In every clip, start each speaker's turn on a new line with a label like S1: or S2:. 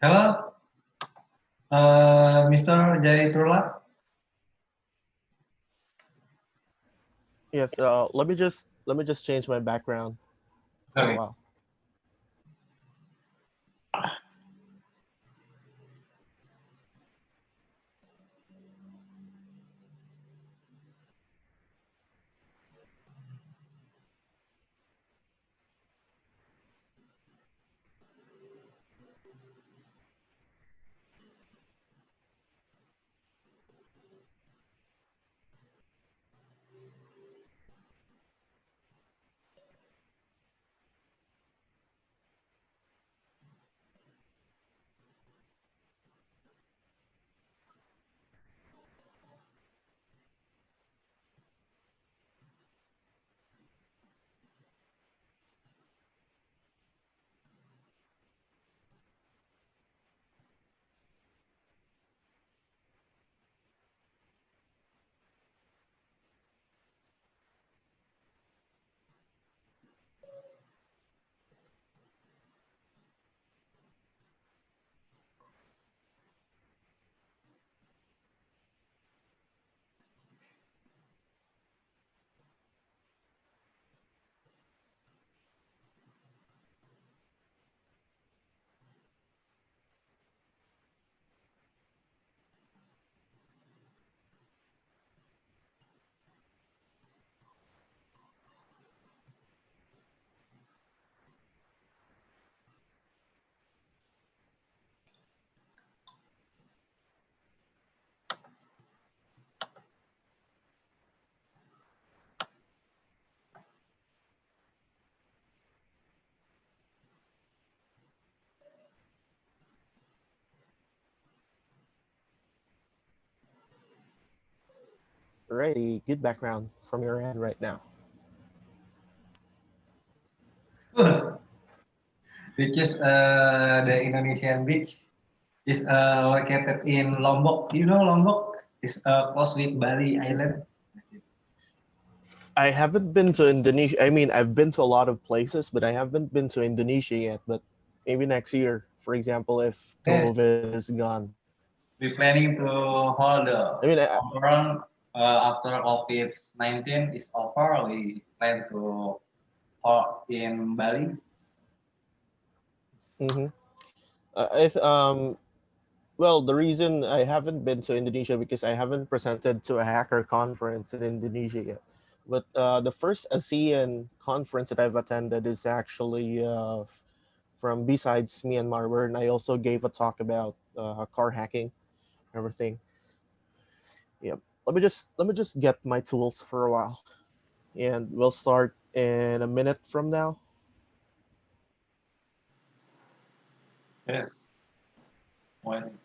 S1: Hello, Mr. Jaiturla.
S2: Yes, let me just change my background for a
S1: Okay.
S2: while. Alrighty, good background from your end right now.
S1: Good. Which is the Indonesian beach is located in Lombok. You know Lombok is close with Bali Island.
S2: I haven't been to Indonesia. I mean, I've been to a lot of places, but I haven't been to Indonesia yet. But maybe next year, for example, if
S1: Yes,
S2: COVID is gone.
S1: we planning to hold
S2: I
S1: the
S2: mean,
S1: overall after COVID-19 is over. We plan to hold in Bali.
S2: mm-hmm. I well, the reason I haven't been to Indonesia because I haven't presented to a hacker conference in Indonesia yet. But the first ASEAN conference that I've attended is actually from besides Myanmar, where I also gave a talk about car hacking, everything. Yep. Let me just get my tools for a while, and we'll start in a minute from now.
S1: Yes. When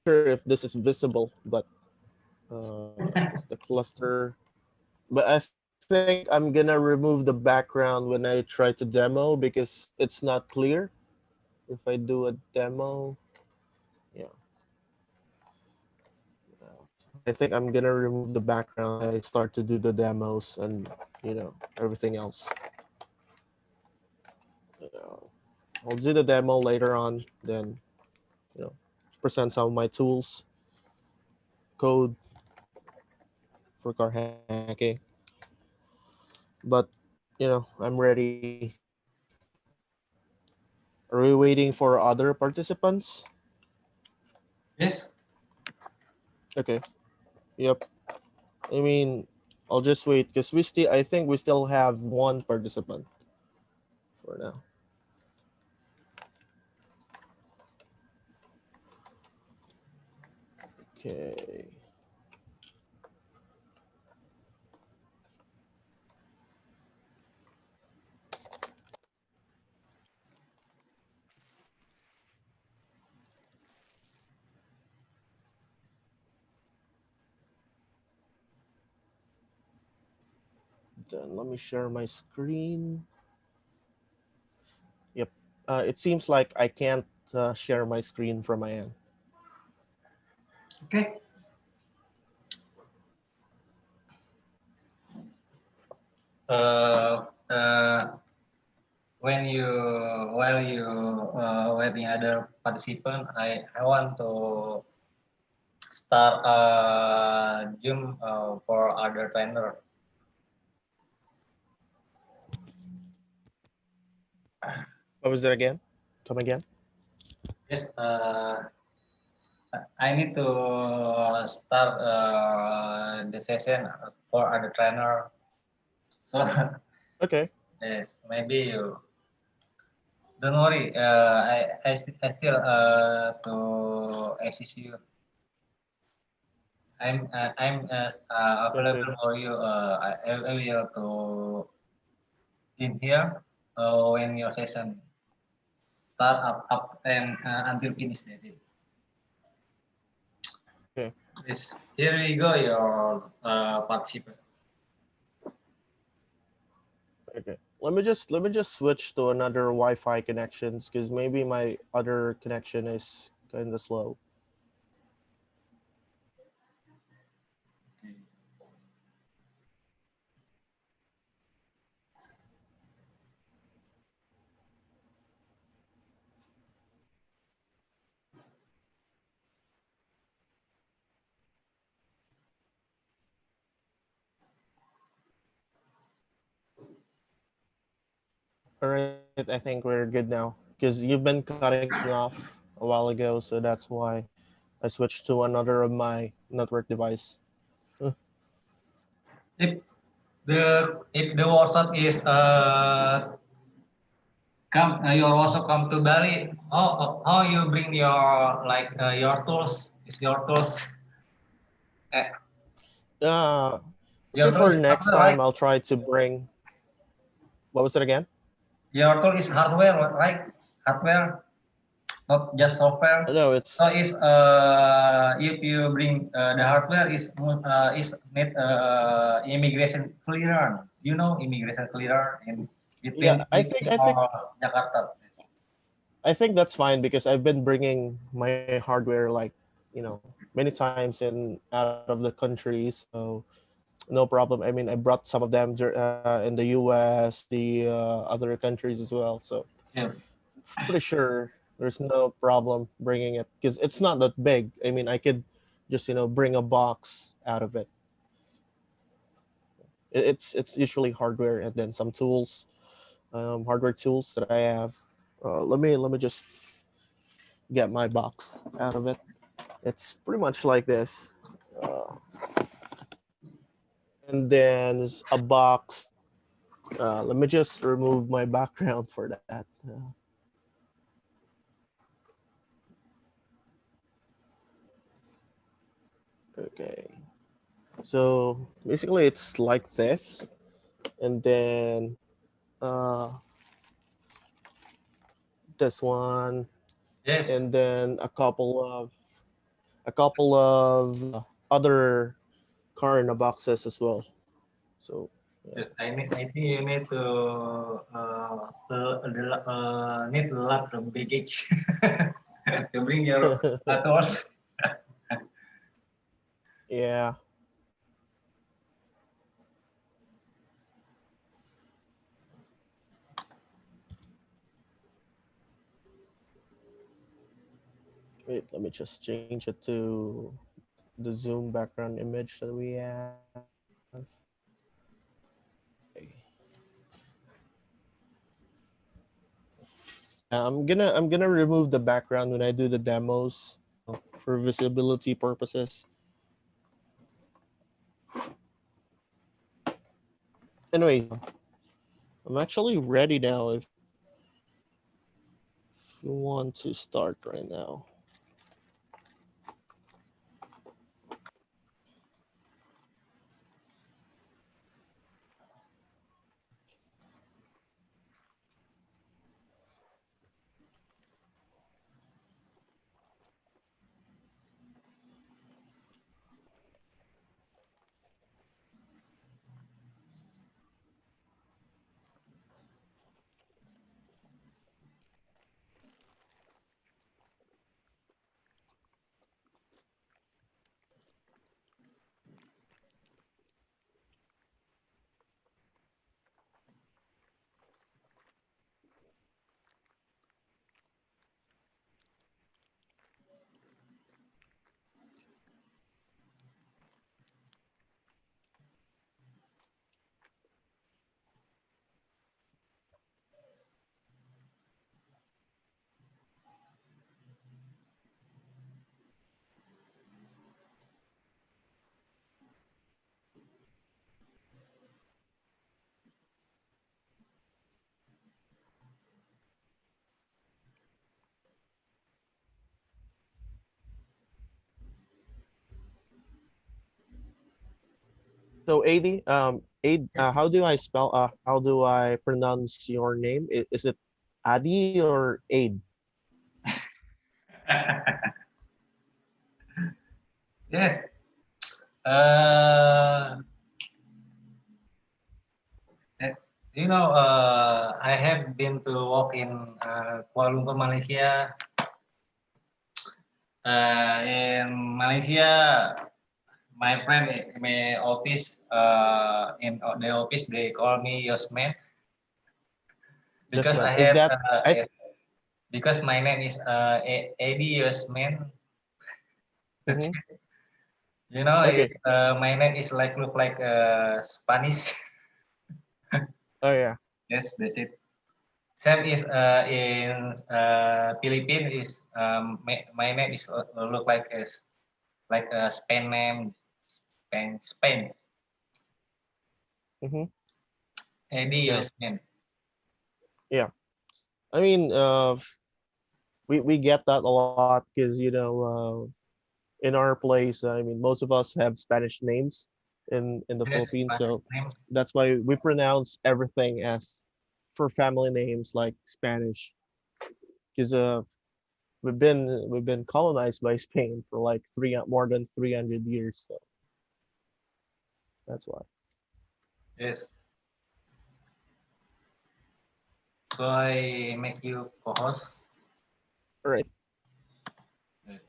S2: Sure if this is visible, but is the cluster? But I think I'm gonna remove the background when I try to demo because it's not clear. If I do a demo, yeah, I think I'm gonna remove the background. I start to do the demos and everything else. Uh, I'll do the demo later on. Then you know present some of my tools, code for car hacking. But I'm ready. Are we waiting for other participants?
S1: yes,
S2: Okay. Yep. I mean, I'll just wait because I think we still have one participant for now. Okay. Then let me share my screen. Yep. It seems like I can't share my screen from my end.
S1: Okay. Uh, uh, when you while you waiting other participant, I want to start Zoom for other trainer.
S2: What was it again? Come again?
S1: Yes, I need to start the session for other trainer. So
S2: Okay.
S1: yes, maybe you don't worry. I still to assist you. I'm
S2: Okay.
S1: available for you. I will to in here when your session start up and until finish. That's it.
S2: Okay.
S1: Yes, here we go. Your participant.
S2: Okay. Let me just switch to another Wi-Fi connections because maybe my other connection is kind of slow. All right, I think we're good now because you've been cutting off a while ago, so that's why I switched to another of my network device.
S1: If the workshop is come your workshop come to Bali, how you bring your like your tools? Is your tools uh,
S2: Maybe
S1: your tool
S2: for
S1: is
S2: next
S1: hardware,
S2: time
S1: right?
S2: I'll try to bring. What was it again?
S1: Your tool is hardware, right? Hardware, not just software.
S2: No,
S1: So
S2: it's
S1: is if you bring the hardware is need immigration clearance. You know immigration clearance in
S2: yeah.
S1: between
S2: I think I think
S1: Jakarta.
S2: I think that's fine because I've been bringing my hardware like many times out of the country, so no problem. I mean, I brought some of them in the U.S., the other countries as well. So
S1: Yeah.
S2: pretty sure there's no problem bringing it because it's not that big. I mean, I could just bring a box out of it. It's usually hardware and then some tools, hardware tools that I have. Let me just get my box out of it. It's pretty much like this. Uh, and then a box. Let me just remove my background for that. Okay. So basically, it's like this, and then uh, this one,
S1: Yes.
S2: and then a couple of other Karna boxes as well. So yeah.
S1: Yes, I think you need to need a lot of baggage to bring your tools.
S2: Yeah. Wait, let me just change it to the Zoom background image that we have. Okay. Yeah, I'm gonna remove the background when I do the demos for visibility purposes. Anyway, I'm actually ready now if you want to start right now. So how do I spell? How do I pronounce your name? Is it Adi or Aid?
S1: Yes. Uh, eh, I have been to work in Kuala Lumpur, Malaysia. In Malaysia, my friend in my office, in the office, they call me Yosman
S2: Yes,
S1: because
S2: man.
S1: I
S2: Is
S1: have,
S2: that I?
S1: because my name is Eddie Yosman. That's
S2: Mhm.
S1: it.
S2: Okay.
S1: My name is like look like Spanish.
S2: Oh yeah.
S1: Yes, that's it. Same is in Philippines is my name is look like a Spain name, Spain.
S2: Mhm.
S1: Eddie
S2: Yeah.
S1: Yosman.
S2: Yeah. I mean, we get that a lot because in our place, I mean, most of us have Spanish names in the
S1: Yes,
S2: Philippines,
S1: Spanish
S2: so
S1: name.
S2: that's why we pronounce everything as for family names like Spanish. Because we've been colonized by Spain for like more than 300 years, so that's why.
S1: Yes. So I make you co-host.
S2: All right.
S1: Yes.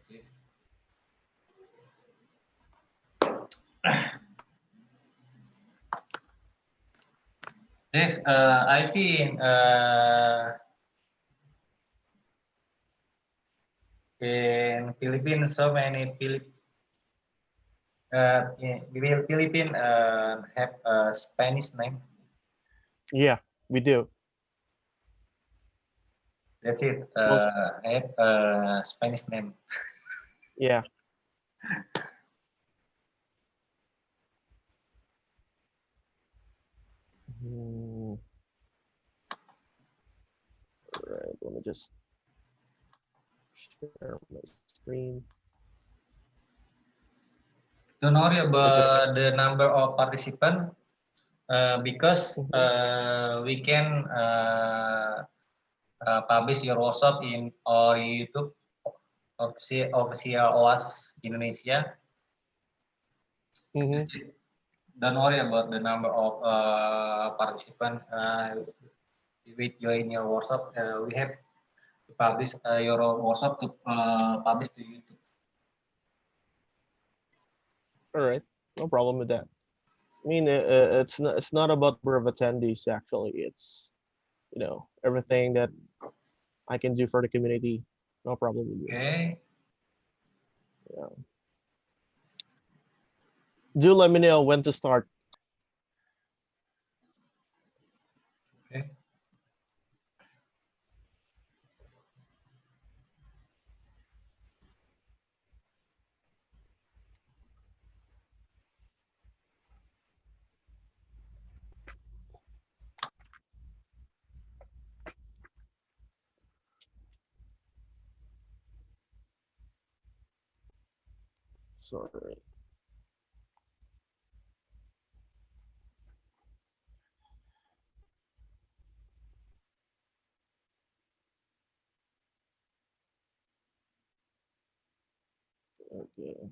S1: Yes, I see in Philippines so many Philippine have a Spanish name.
S2: Yeah, we do.
S1: That's it.
S2: Most
S1: I have a Spanish name.
S2: Yeah. Mm, all right. Let me just share my screen.
S1: Don't worry
S2: Is it?
S1: about the number of participants because
S2: Mhm.
S1: we can publish your workshop in our YouTube official OAS Indonesia.
S2: Mhm.
S1: Don't worry about the number of participants with join your workshop. We have to publish your workshop to publish to YouTube.
S2: All right. No problem with that. I mean, it's not about number of attendees actually. It's everything that I can do for the community. No problem with it.
S1: Okay.
S2: Yeah. Do let me know when to start.
S1: Okay.
S2: Sorry. Okay.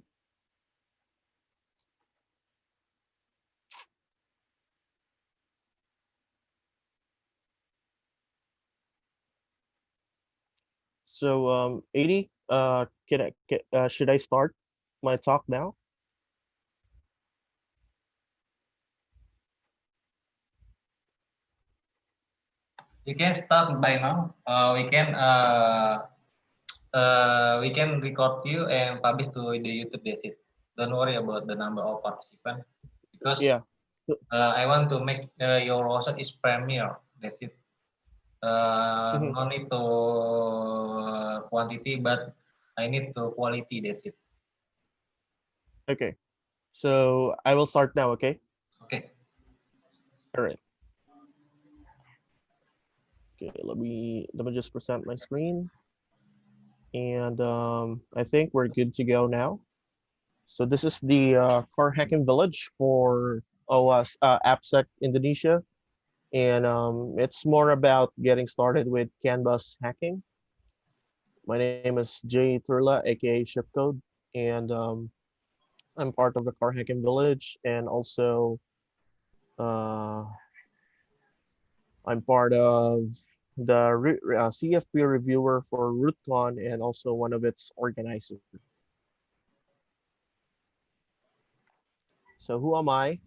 S2: So 80. Should I start my talk now?
S1: You can start by now. We can record you and publish to the YouTube. That's it. Don't worry about the number of participants because
S2: Yeah. So-
S1: I want to make your workshop is premier. That's it.
S2: mhm.
S1: No need to quantity, but I need to quality. That's it.
S2: Okay. So I will start now. Okay.
S1: Okay.
S2: All right. Okay. Let me just present my screen, and I think we're good to go now. So this is the car hacking village for OWAS, AppSec Indonesia, and it's more about getting started with Canvas hacking. My name is Jay Turla, aka Shipcode, and I'm part of the Car Hacking Village, and also uh, I'm part of the CFP reviewer for RootCon and also one of its organizers. So who am I?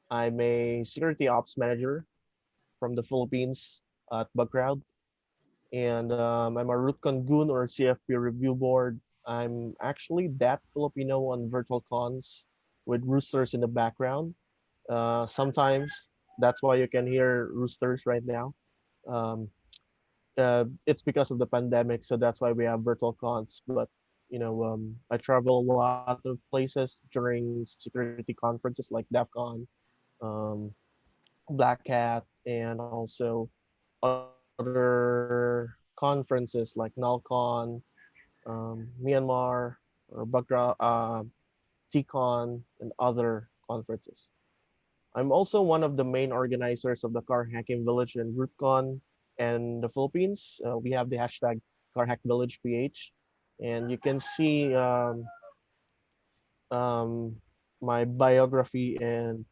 S2: I'm a security ops manager from the Philippines at Bugcrowd, and I'm a RootCon goon or CFP review board. I'm actually that Filipino on virtual cons with roosters in the background. Sometimes that's why you can hear roosters right now. Um, it's because of the pandemic, so that's why we have virtual cons. But I travel a lot of places during security conferences like DEF CON, um, Black Hat, and also other conferences like NALCON, Myanmar, or TCON, and other conferences. I'm also one of the main organizers of the Car Hacking Village in RootCon and the Philippines. We have the hashtag CarHackVillagePH, and you can see um, my biography and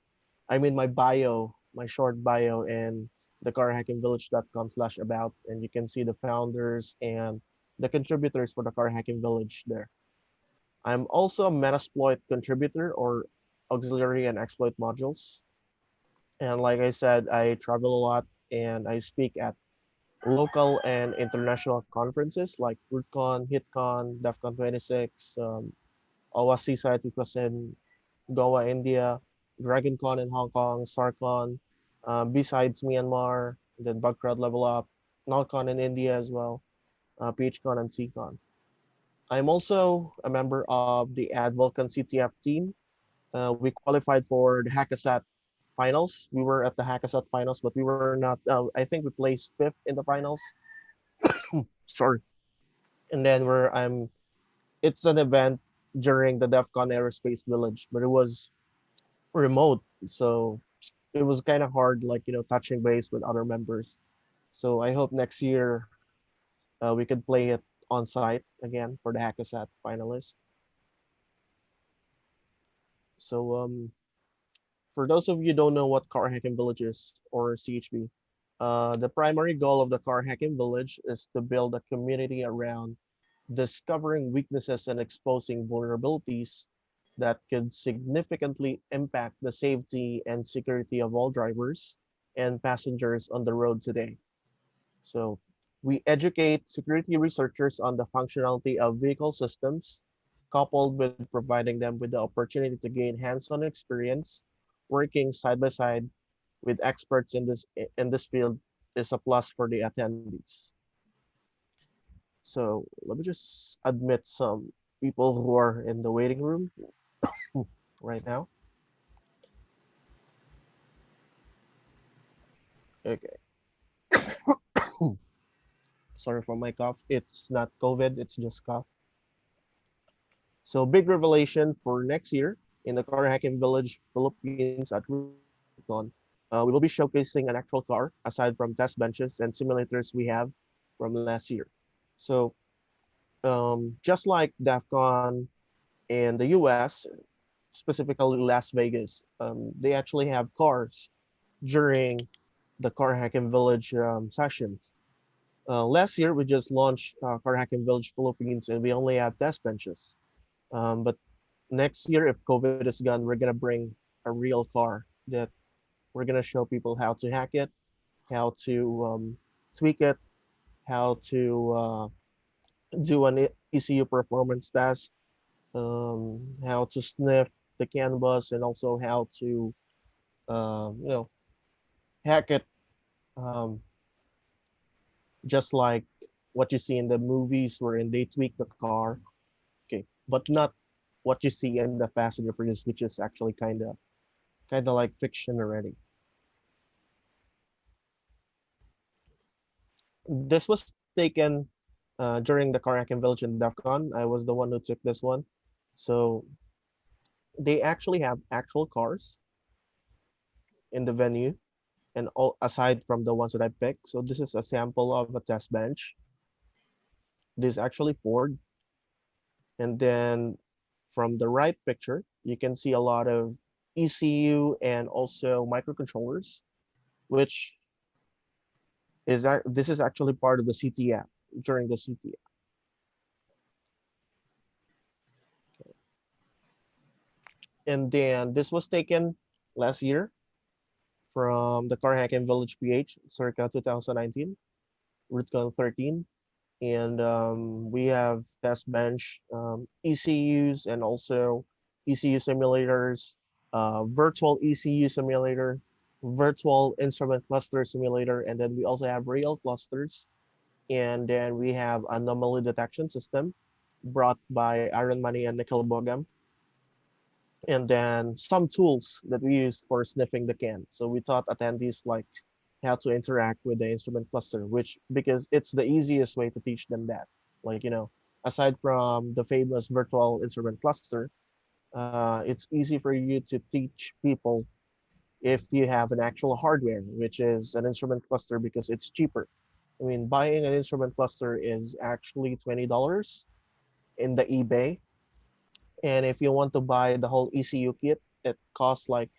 S2: my bio, my short bio, and the carhackingvillage.com/about, and you can see the founders and the contributors for the Car Hacking Village there. I'm also a Metasploit contributor or auxiliary and exploit modules. And like I said, I travel a lot and I speak at local and international conferences like RootCon, HitCon, DEFCON 26, OWAS Seaside, which was in Goa, India, DragonCon in Hong Kong, SARCon, besides Myanmar, then Bugcrowd Level Up, NALCon in India as well, PHCon and TCon. I'm also a member of the AdVulcan CTF team. We qualified for the Hackasat finals. We were at the Hackasat finals, but we were not. I think we placed fifth in the finals. Sorry. And then we're I'm. It's an event during the DEF CON Aerospace Village, but it was remote, so it was kind of hard, like touching base with other members. So I hope next year we could play it on site again for the Hackasat finalists. So for those of you who don't know what Car Hacking Village is or CHV, the primary goal of the Car Hacking Village is to build a community around discovering weaknesses and exposing vulnerabilities that could significantly impact the safety and security of all drivers and passengers on the road today. So we educate security researchers on the functionality of vehicle systems, coupled with providing them with the opportunity to gain hands-on experience working side by side with experts in this field is a plus for the attendees. So let me just admit some people who are in the waiting room right now. Okay. Sorry for my cough. It's not COVID, it's just cough. So big revelation for next year in the Car Hacking Village, Philippines at RootCon. We will be showcasing an actual car aside from test benches and simulators we have from last year. So just like DEF CON in the US, specifically Las Vegas, they actually have cars during the Car Hacking Village sessions. Last year, we just launched Car Hacking Village Philippines, and we only have test benches. But next year, if COVID is gone, we're gonna bring a real car that we're gonna show people how to hack it, how to tweak it, how to do an ECU performance test, how to sniff the canvas, and also how to hack it, um, just like what you see in the movies wherein they tweak the car. Okay, but not what you see in the Fast and the Furious, which is actually kind of like fiction already. This was taken during the Karakin Village in DEF CON. I was the one who took this one. So they actually have actual cars. in the venue, and all aside from the ones that I picked. So this is a sample of a test bench. This is actually Ford. And then from the right picture, you can see a lot of ECU and also microcontrollers, which this is actually part of the CTF during the CTF. And then this was taken last year from the Car Hacking Village PH, circa 2019, RootCon 13. And we have test bench ECUs and also ECU simulators, virtual ECU simulator, virtual instrument cluster simulator, and then we also have real clusters. And then we have anomaly detection system brought by Iron Money and Nickel Bogam. And then some tools that we used for sniffing the can. So we taught attendees like how to interact with the instrument cluster, which because it's the easiest way to teach them that. Like, aside from the famous virtual instrument cluster, it's easy for you to teach people if you have an actual hardware, which is an instrument cluster because it's cheaper. I mean, buying an instrument cluster is actually $20 in the eBay. And if you want to buy the whole ECU kit, it costs like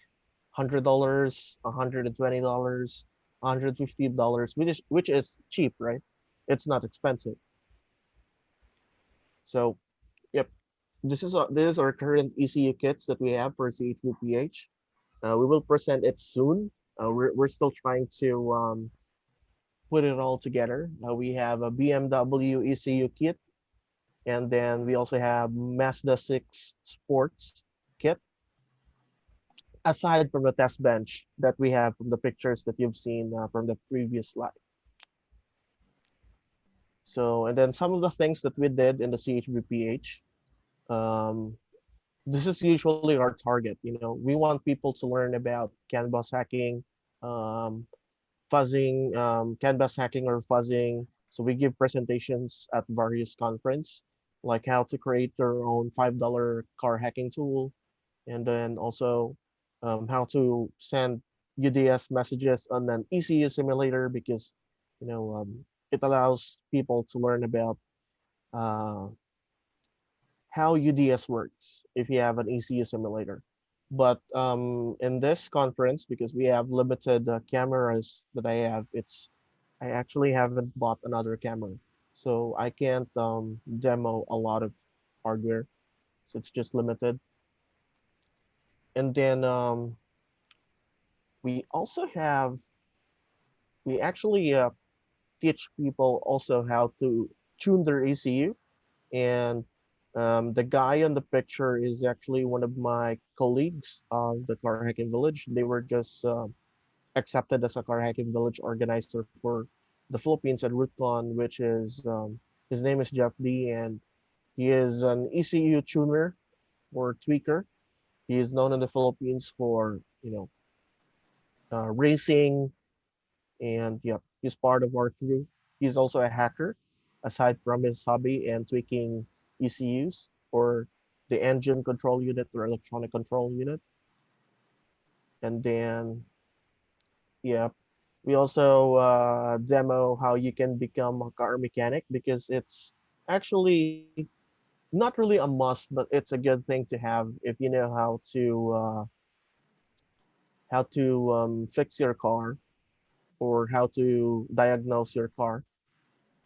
S2: $100, $120, $150, which is cheap, right? It's not expensive. So, yep, this is our current ECU kits that we have for CHVPH. We will present it soon. We're still trying to put it all together. We have a BMW ECU kit, and then we also have Mazda 6 Sports kit. Aside from the test bench that we have from the pictures that you've seen from the previous slide. So, and then some of the things that we did in the CHVPH, um, this is usually our target. We want people to learn about canvas hacking, um, fuzzing, canvas hacking or fuzzing. So we give presentations at various conference, like how to create your own $5 car hacking tool, and then also how to send UDS messages on an ECU simulator because it allows people to learn about uh, how UDS works if you have an ECU simulator. But in this conference, because we have limited cameras that I actually haven't bought another camera, so I can't demo a lot of hardware, so it's just limited. And then we also have we actually teach people also how to tune their ECU. And the guy on the picture is actually one of my colleagues of the Car Hacking Village. They were just accepted as a Car Hacking Village organizer for the Philippines at RootCon, which is his name is Jeff Lee, and he is an ECU tuner or tweaker. He is known in the Philippines for racing, and yeah, he's part of our crew. He's also a hacker, aside from his hobby and tweaking ECUs or the engine control unit or electronic control unit. And then, yeah, we also demo how you can become a car mechanic because it's actually not really a must, but it's a good thing to have if you know how to fix your car or how to diagnose your car.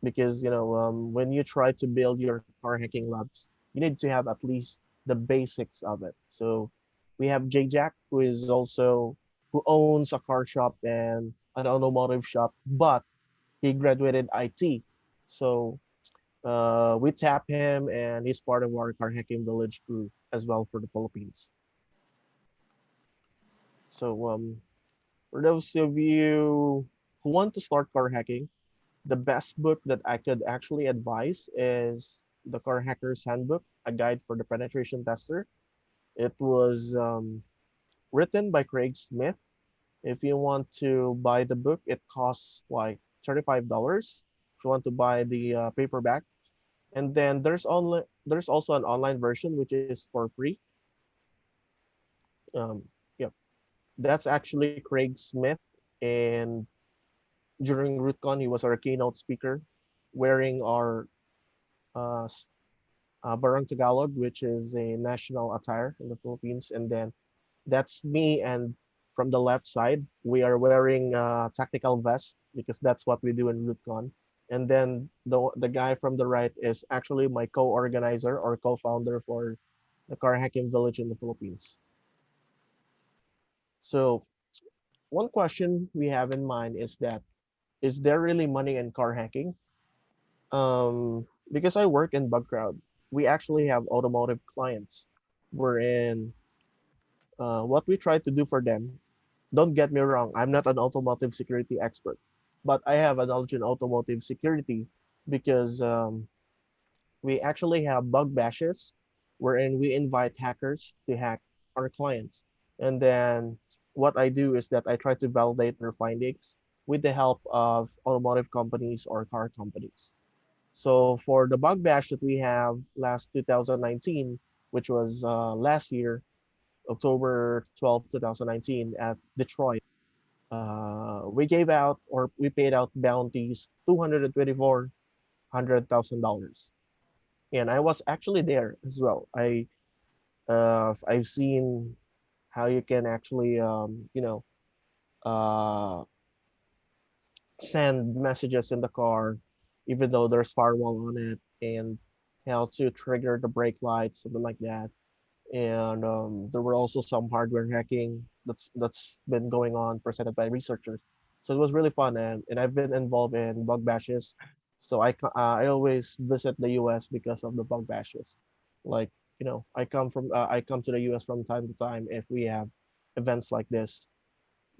S2: Because when you try to build your car hacking labs, you need to have at least the basics of it. So we have Jack, who owns a car shop and an automotive shop, but he graduated IT. So we tap him, and he's part of our car hacking village group as well for the Philippines. So for those of you who want to start car hacking, the best book that I could actually advise is The Car Hacker's Handbook, a guide for the penetration tester. It was written by Craig Smith. If you want to buy the book, it costs like $35 if you want to buy the paperback. And then there's also an online version which is for free. Um, yeah. That's actually Craig Smith, and during RootCon, he was our keynote speaker, wearing our uh, Barang Tagalog, which is a national attire in the Philippines. And then that's me, and from the left side, we are wearing tactical vest because that's what we do in RootCon. And then the guy from the right is actually my co-organizer or co-founder for the car hacking village in the Philippines. So one question we have in mind is that, is there really money in car hacking? Because I work in bug crowd, we actually have automotive clients. We're in what we try to do for them. Don't get me wrong, I'm not an automotive security expert, but I have a knowledge in automotive security because we actually have bug bashes wherein we invite hackers to hack our clients. And then what I do is that I try to validate their findings with the help of automotive companies or car companies. So for the bug bash that we have last 2019, which was last year, October 12th, 2019 at Detroit, we gave out or we paid out bounties $224,000. And I was actually there as well. I've seen how you can actually uh, send messages in the car, even though there's firewall on it, and how to trigger the brake lights, something like that. And there were also some hardware hacking that's been going on, presented by researchers. So it was really fun, and I've been involved in bug bashes. So I always visit the U.S. because of the bug bashes. Like I come to the U.S. from time to time if we have events like this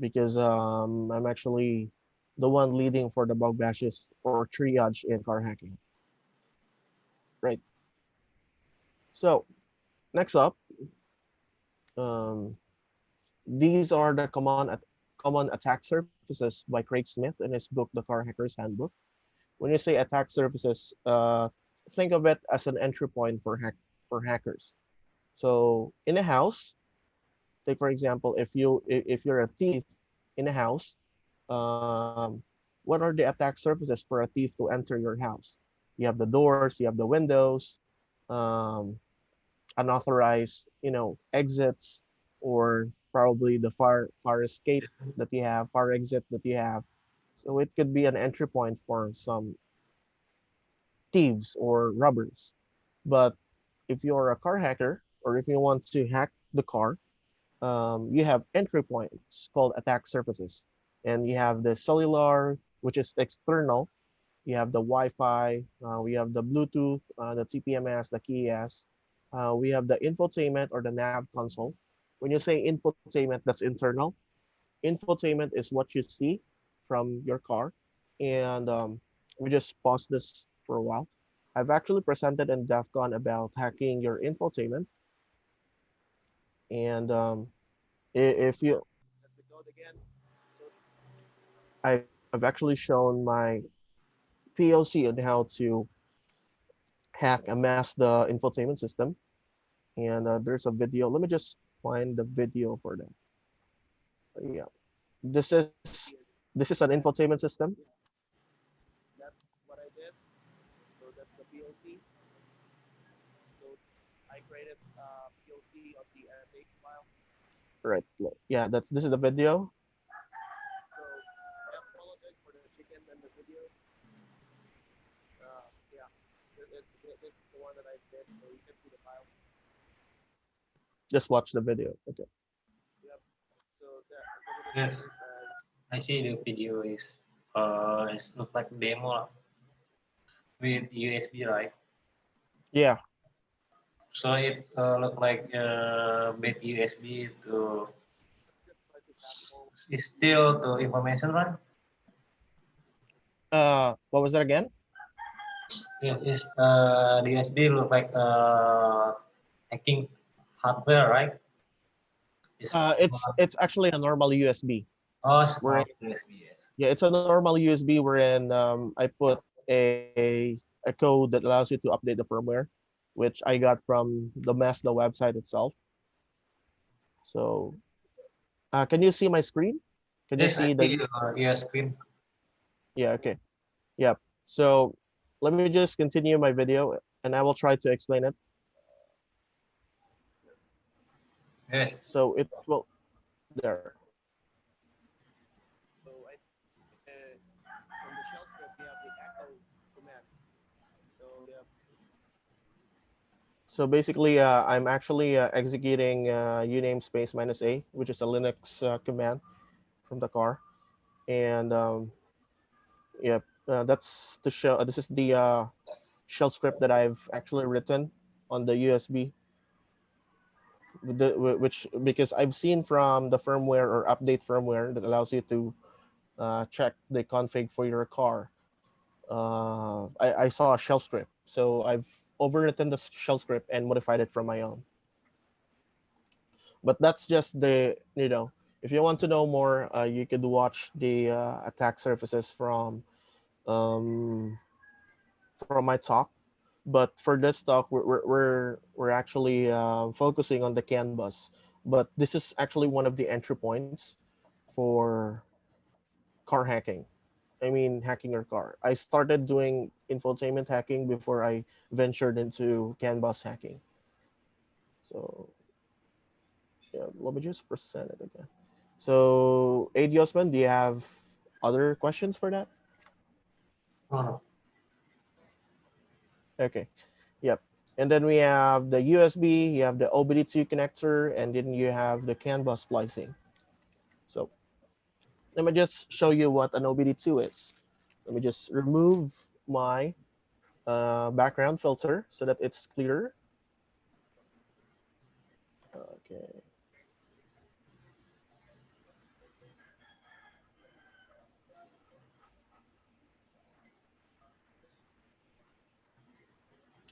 S2: because I'm actually the one leading for the bug bashes or triage in car hacking. Right. So next up, um, these are the common attack surfaces by Craig Smith in his book, The Car Hacker's Handbook. When you say attack surfaces, think of it as an entry point for hackers. So in a house, take for example, if you're a thief in a house, um, what are the attack surfaces for a thief to enter your house? You have the doors, you have the windows, um, unauthorized, exits, or probably the fire escape that you have, fire exit that you have. So it could be an entry point for some thieves or robbers. But if you're a car hacker or if you want to hack the car, you have entry points called attack surfaces. And you have the cellular, which is external. You have the Wi-Fi. We have the Bluetooth, the TPMS, the KES. We have the infotainment or the nav console. When you say infotainment, that's internal. Infotainment is what you see from your car. And we just pause this for a while. I've actually presented in DEF CON about hacking your infotainment. And if you, I've actually shown my POC on how to hack and mask the infotainment system. And there's a video. Let me just find the video for that. Yeah, this is this is an infotainment system. That's what I did. So that's the POC. So I created POC of the SH file. Right. Yeah, that's this is the video. So I apologize for the chicken in the video. Yeah, this is the one that I did, so you can see the file. Just watch the video. Okay. Yep. So the video
S1: Yes,
S2: says,
S1: I see the video is it looks like demo with USB, right?
S2: yeah,
S1: So it look like with USB to is still to information, right?
S2: what was that again?
S1: It is the USB look like hacking hardware, right? It's
S2: It's actually a normal USB.
S1: oh,
S2: We're
S1: small USB, yes.
S2: Yeah, it's a normal USB wherein I put a code that allows you to update the firmware, which I got from the Mazda website itself. So Can you see my screen? Can you
S1: Yes, I
S2: see
S1: see
S2: the?
S1: your screen.
S2: Yeah. Okay. Yep. So let me just continue my video, and I will try to explain it.
S1: Yes.
S2: So it will there. So I think from the shell script we have the echo command. So yeah. So basically, I'm actually executing uname space minus a, which is a Linux command from the car, and yeah, that's the shell. This is the shell script that I've actually written on the USB, which because I've seen from the firmware or update firmware that allows you to check the config for your car. I saw a shell script, so I've overwritten the shell script and modified it from my own. But that's just the if you want to know more, you could watch the attack surfaces um, from my talk. But for this talk, we're actually focusing on the CAN bus. But this is actually one of the entry points for car hacking. I mean, hacking your car. I started doing infotainment hacking before I ventured into CAN bus hacking. So yeah, let me just present it again. So, Adiosman, do you have other questions for that?
S1: Oh,
S2: Okay. Yep. And then we have the USB, you have the OBD2 connector, and then you have the CAN bus splicing. So let me just show you what an OBD2 is. Let me just remove my background filter so that it's clearer. Okay.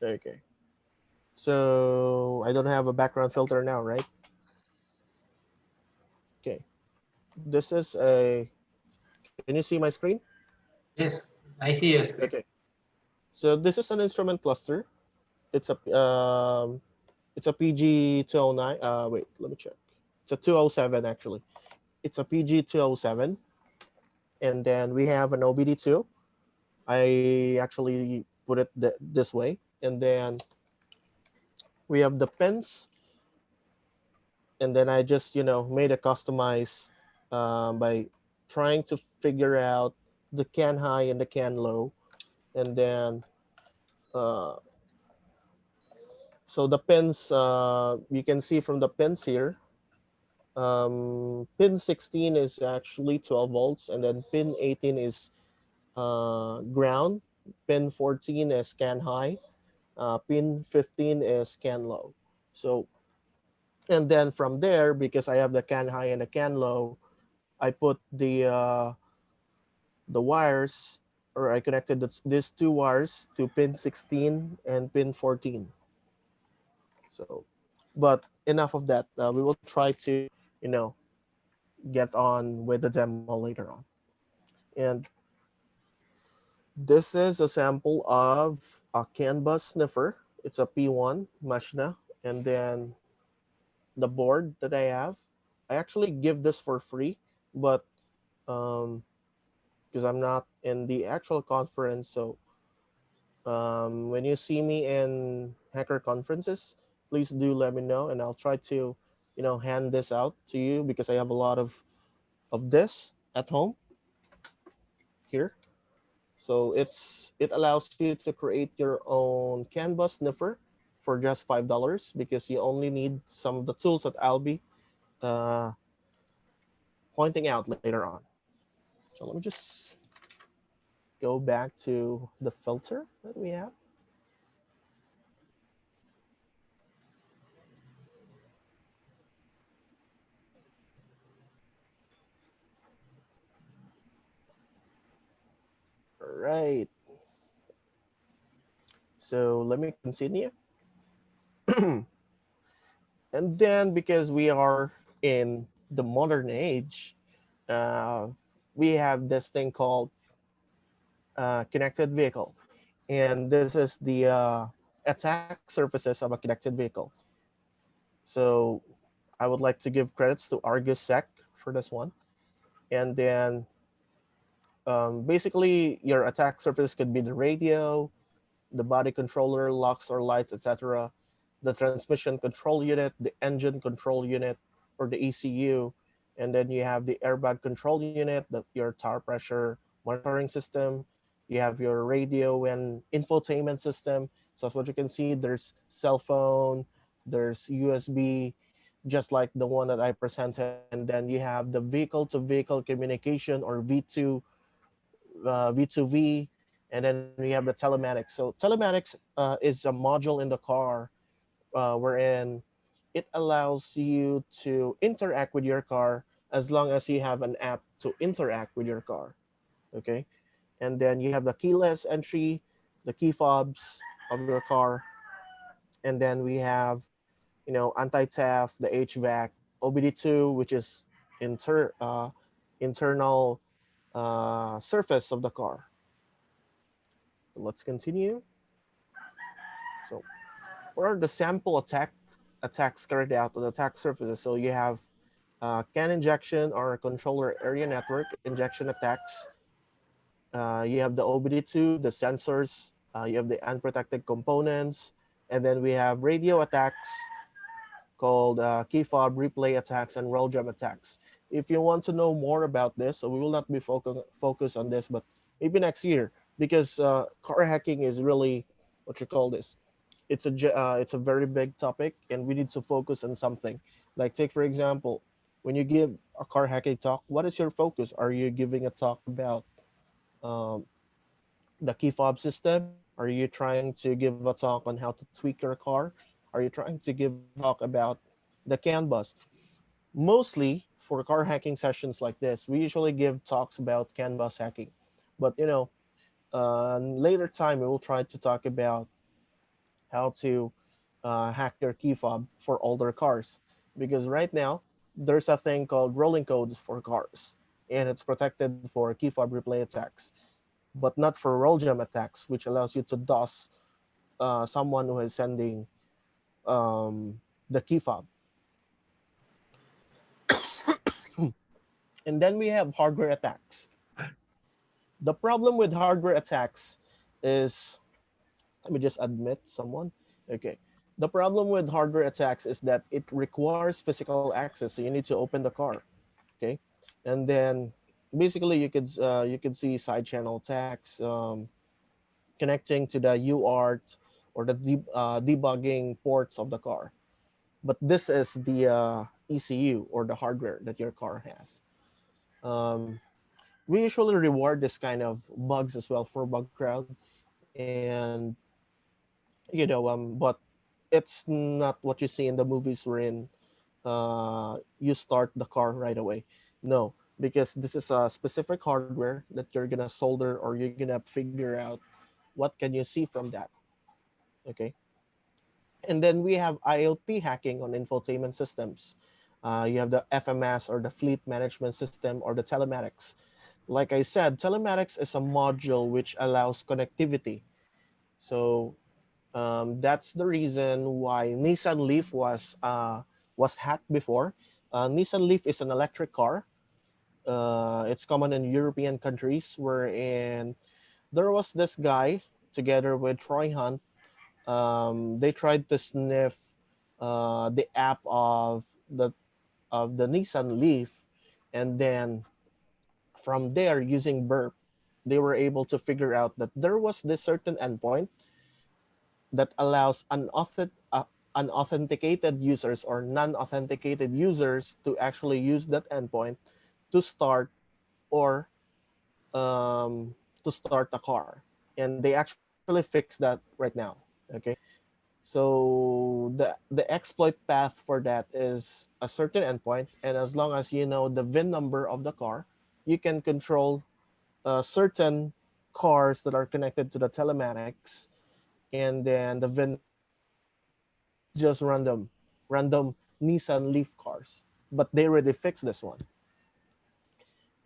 S2: Okay. So I don't have a background filter now, right? Okay. This is a. Can you see my screen?
S1: yes, I see your screen.
S2: Okay. So this is an instrument cluster. It's a PG 209. Wait, let me check. It's a 207 actually. It's a PG 207, and then we have an OBD2. I actually put it this way, and then we have the pins, and then I just made a customize by trying to figure out the can high and the can low, and then uh, so the pins you can see from the pins here. Pin 16 is actually 12 volts, and then pin 18 is ground. Pin 14 is can high. Pin 15 is can low. So, and then from there, because I have the can high and the can low, I put the wires, or I connected these two wires to pin 16 and pin 14. So, but enough of that. We will try to, you know, get on with the demo later on. And this is a sample of a CAN bus sniffer. It's a P1 Mashna. And then the board that I have, I actually give this for free, but um, because I'm not in the actual conference. So when you see me in hacker conferences, please do let me know, and I'll try to, hand this out to you because I have a lot of this at home here. So it allows you to create your own Canvas sniffer for just $5 because you only need some of the tools that I'll be uh, pointing out later on. So let me just go back to the filter that we have. All right. So let me continue. And then because we are in the modern age, uh, we have this thing called connected vehicle. And this is the attack surfaces of a connected vehicle. So I would like to give credits to ArgusSec for this one. And then basically your attack surface could be the radio, the body controller, locks or lights, etc., the transmission control unit, the engine control unit, or the ECU, and then you have the airbag control unit, your tire pressure monitoring system, you have your radio and infotainment system. So as what you can see, there's cell phone, there's USB, just like the one that I presented, and then you have the vehicle to vehicle communication or V2V, and then we have the telematics. So telematics is a module in the car wherein it allows you to interact with your car as long as you have an app to interact with your car. Okay, and then you have the keyless entry, the key fobs of your car, and then we have anti-theft, the HVAC, OBD2, which is internal surface of the car. Let's continue. So, what are the sample attacks carried out on the attack surfaces? So you have CAN injection or controller area network injection attacks. You have the OBD2, the sensors. You have the unprotected components, and then we have radio attacks called key fob replay attacks and roll jump attacks. If you want to know more about this, so we will not be focused on this, but maybe next year, because car hacking is really what you call this. It's a very big topic, and we need to focus on something. Like take for example, when you give a car hacking talk, what is your focus? Are you giving a talk about um, the key fob system? Are you trying to give a talk on how to tweak your car? Are you trying to give a talk about the CAN bus? Mostly for car hacking sessions like this, we usually give talks about CAN bus hacking. But later time we will try to talk about how to hack your key fob for older cars, because right now there's a thing called rolling codes for cars, and it's protected for key fob replay attacks, but not for roll jam attacks, which allows you to DOS someone who is sending the key fob. And then we have hardware attacks. The problem with hardware attacks is, let me just admit someone. Okay. The problem with hardware attacks is that it requires physical access, so you need to open the car. Okay, and then basically you could see side channel attacks, connecting to the UART or the debugging ports of the car. But this is the ECU or the hardware that your car has. Um, we usually reward this kind of bugs as well for bug crowd, and but it's not what you see in the movies wherein you start the car right away. No, because this is a specific hardware that you're gonna solder or you're gonna figure out what can you see from that. Okay, and then we have IoT hacking on infotainment systems. You have the FMS or the fleet management system or the telematics. Like I said, telematics is a module which allows connectivity. So that's the reason why Nissan Leaf was hacked before. Nissan Leaf is an electric car. It's common in European countries, wherein there was this guy together with Troy Hunt. They tried to sniff the app of the Nissan Leaf, and then from there, using Burp, they were able to figure out that there was this certain endpoint that allows unauthenticated users or non-authenticated users to actually use that endpoint to start or to start a car, and they actually fixed that right now. Okay, so the exploit path for that is a certain endpoint, and as long as you know the VIN number of the car, you can control certain cars that are connected to the telematics, and then the VIN number. It's not just random Nissan Leaf cars, but they already fixed this one.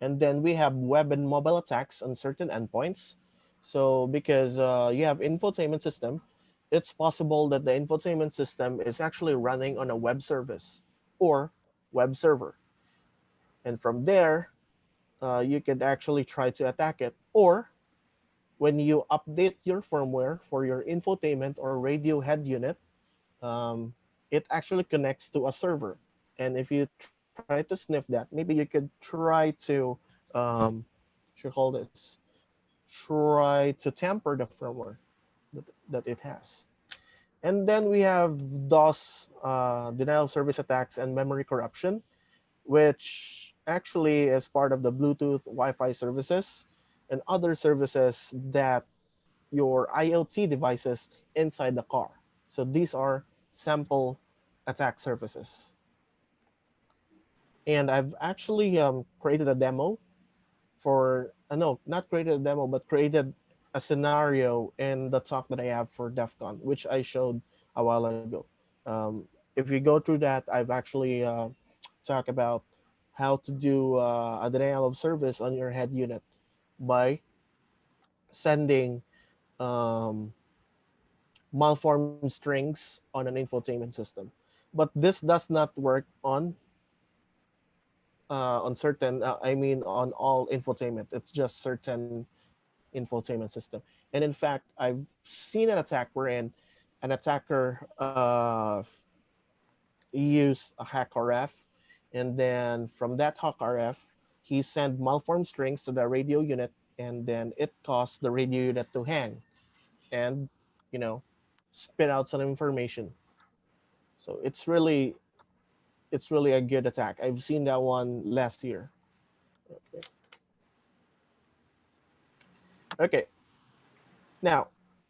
S2: And then we have web and mobile attacks on certain endpoints. So because you have infotainment system, it's possible that the infotainment system is actually running on a web service or web server. And from there, you could actually try to attack it. Or when you update your firmware for your infotainment or radio head unit, um, it actually connects to a server. And if you try to sniff that, maybe you could try to, um, what you call this, try to tamper the firmware that it has. And then we have DOS, denial of service attacks, and memory corruption, which actually is part of the Bluetooth, Wi-Fi services, and other services that your IoT devices inside the car. So these are sample attack surfaces. And I've actually created a demo for, no, not created a demo, but created a scenario in the talk that I have for DEF CON, which I showed a while ago. If you go through that, I've actually talked about how to do a denial of service on your head unit by sending um, malformed strings on an infotainment system. But this does not work on certain. I mean, on all infotainment. It's just certain infotainment system. And in fact, I've seen an attack wherein an attacker used a hack RF, and then from that hack RF, he sent malformed strings to the radio unit, and then it caused the radio unit to hang and, you know, spit out some information. So it's really a good attack. I've seen that one last year. Okay. Okay. Now,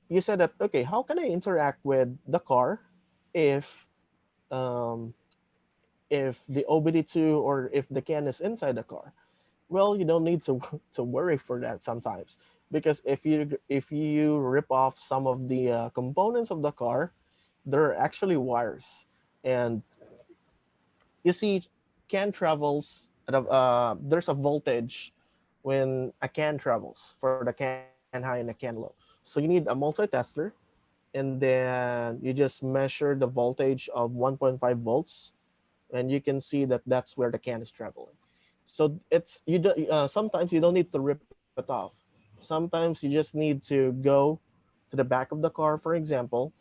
S2: you said that, okay, how can I interact with the car if um, if the OBD2 or if the can is inside the car? Well, you don't need to to worry for that sometimes, because if you rip off some of the components of the car, they're actually wires. And you see, can travels at there's a voltage when a can travels for the can high and the can low. So you need a multitester, and then you just measure the voltage of 1.5 volts, and you can see that that's where the can is traveling. So it's sometimes you don't need to rip it off. Sometimes you just need to go to the back of the car, for example,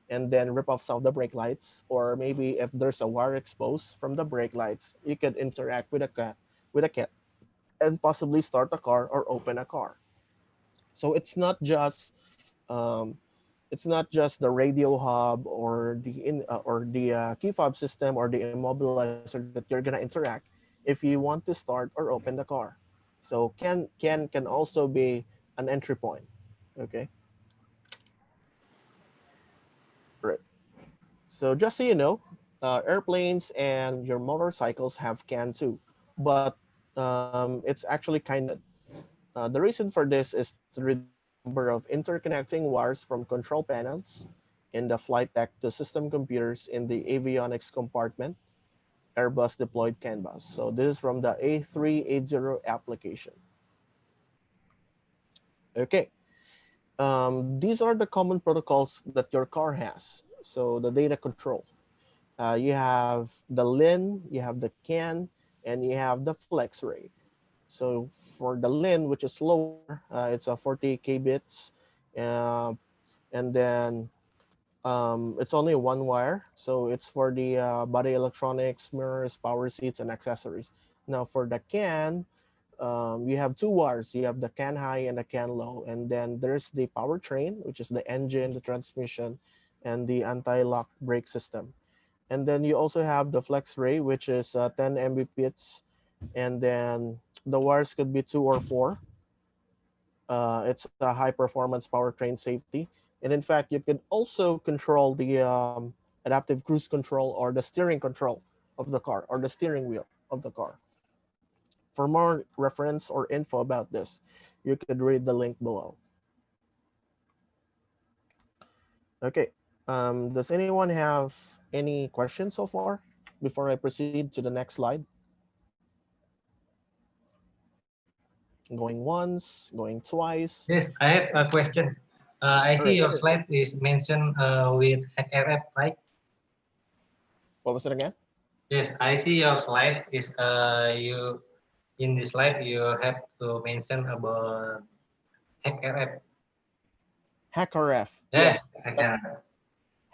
S2: and then rip off some of the brake lights, or maybe if there's a wire exposed from the brake lights, you could interact with a cat and possibly start a car or open a car. So um, it's not just the radio hub or the key fob system or the immobilizer that you're gonna interact if you want to start or open the car. So can also be an entry point. Okay, right. So just so you know, airplanes and your motorcycles have CAN too, but it's actually kind of good. The reason for this is to reduce the number of interconnecting wires from control panels in the flight deck to system computers in the avionics compartment. Airbus deployed CAN bus. So this is from the A380 application. Okay. These are the common protocols that your car has. So the data control. You have the LIN, you have the CAN, and you have the flex ray. So for the LIN, which is lower, it's a 40 kbits, uh, and then it's only one wire. So it's for the body electronics, mirrors, power seats, and accessories. Now for the CAN, you have two wires. You have the CAN high and the CAN low, and then there's the powertrain, which is the engine, the transmission, and the anti-lock brake system. And then you also have the flex ray, which is 10 Mbps, and then the wires could be two or four. It's a high performance powertrain safety. And in fact, you could also control the adaptive cruise control or the steering control of the car or the steering wheel of the car. For more reference or info about this, you could read the link below. Okay. Does anyone have any questions so far before I proceed to the next slide? Going once, going twice.
S1: Yes, I have a question. I
S2: All
S1: see
S2: right,
S1: your
S2: sure.
S1: slide is mentioned with HRF, right?
S2: What was it again?
S1: Yes, I see your slide is you in this slide you have to mention about hacker app.
S2: HackerF.
S1: Yes,
S2: Yeah,
S1: hacker
S2: that's
S1: app.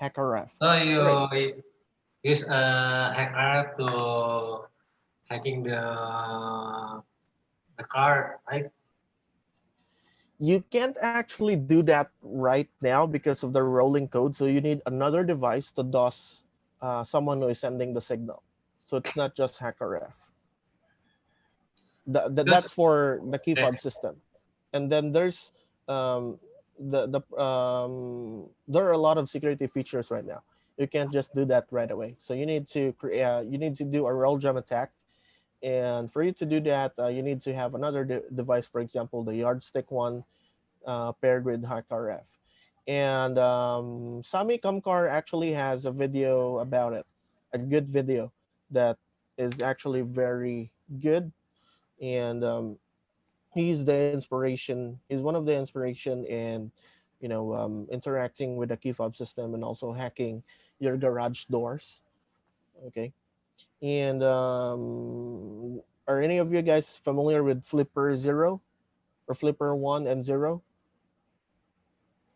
S2: HackerF.
S1: So
S2: Right.
S1: you use hacker app to hacking the car, right?
S2: You can't actually do that right now because of the rolling code. So you need another device to DOS someone who is sending the signal. So it's not just HackerF.
S1: Because
S2: That's for the key
S1: yes,
S2: fob system. And then there's there are a lot of security features right now. You can't just do that right away. So you need to create you need to do a role jam attack. And for you to do that, you need to have another device, for example, the yardstick one paired with HackerF. And Sami Kamkar actually has a video about it, a good video that is actually very good. And he's the inspiration. He's one of the inspiration in, interacting with the key fob system and also hacking your garage doors. Okay, and are any of you guys familiar with Flipper Zero or Flipper One and Zero?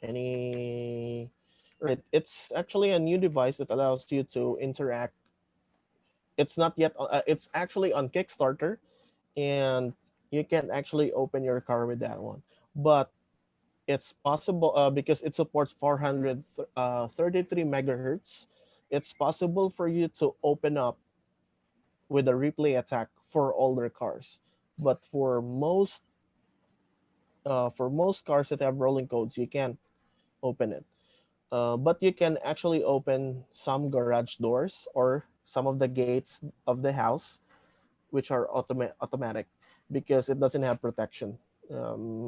S2: Any? Right, it's actually a new device that allows you to interact. It's not yet. It's actually on Kickstarter, and you can actually open your car with that one. But it's possible because it supports 433 megahertz. It's possible for you to open up with a replay attack for older cars. But for most cars that have rolling codes, you can't open it. But you can actually open some garage doors or some of the gates of the house, which are automatic because it doesn't have protection.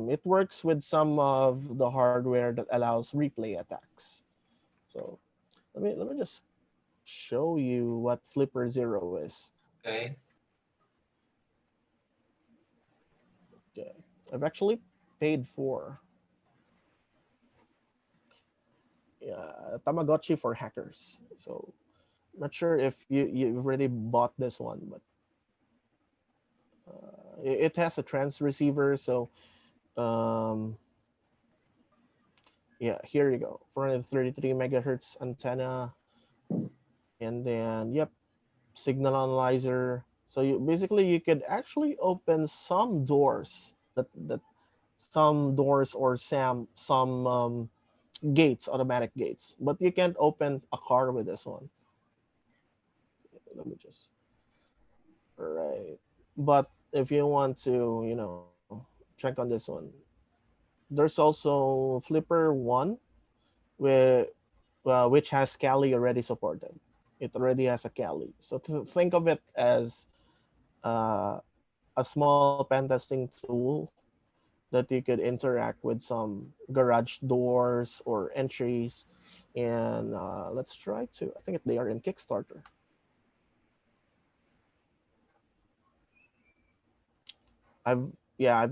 S2: It works with some of the hardware that allows replay attacks. So let me just show you what Flipper Zero is.
S1: okay.
S2: Okay. I've actually paid for Tamagotchi for hackers. So not sure if you've already bought this one, but it has a trans receiver. So um, yeah, here you go. 433 megahertz antenna, and then yep, signal analyzer. So you could actually open some doors that some doors or some gates, automatic gates, but you can't open a car with this one. Let me just right. But if you want to, check on this one, there's also Flipper One, with which has Kali already supported. It already has a Kali. So to think of it as a small pen testing tool that you could interact with some garage doors or entries. And let's try to, I think they are in Kickstarter. I've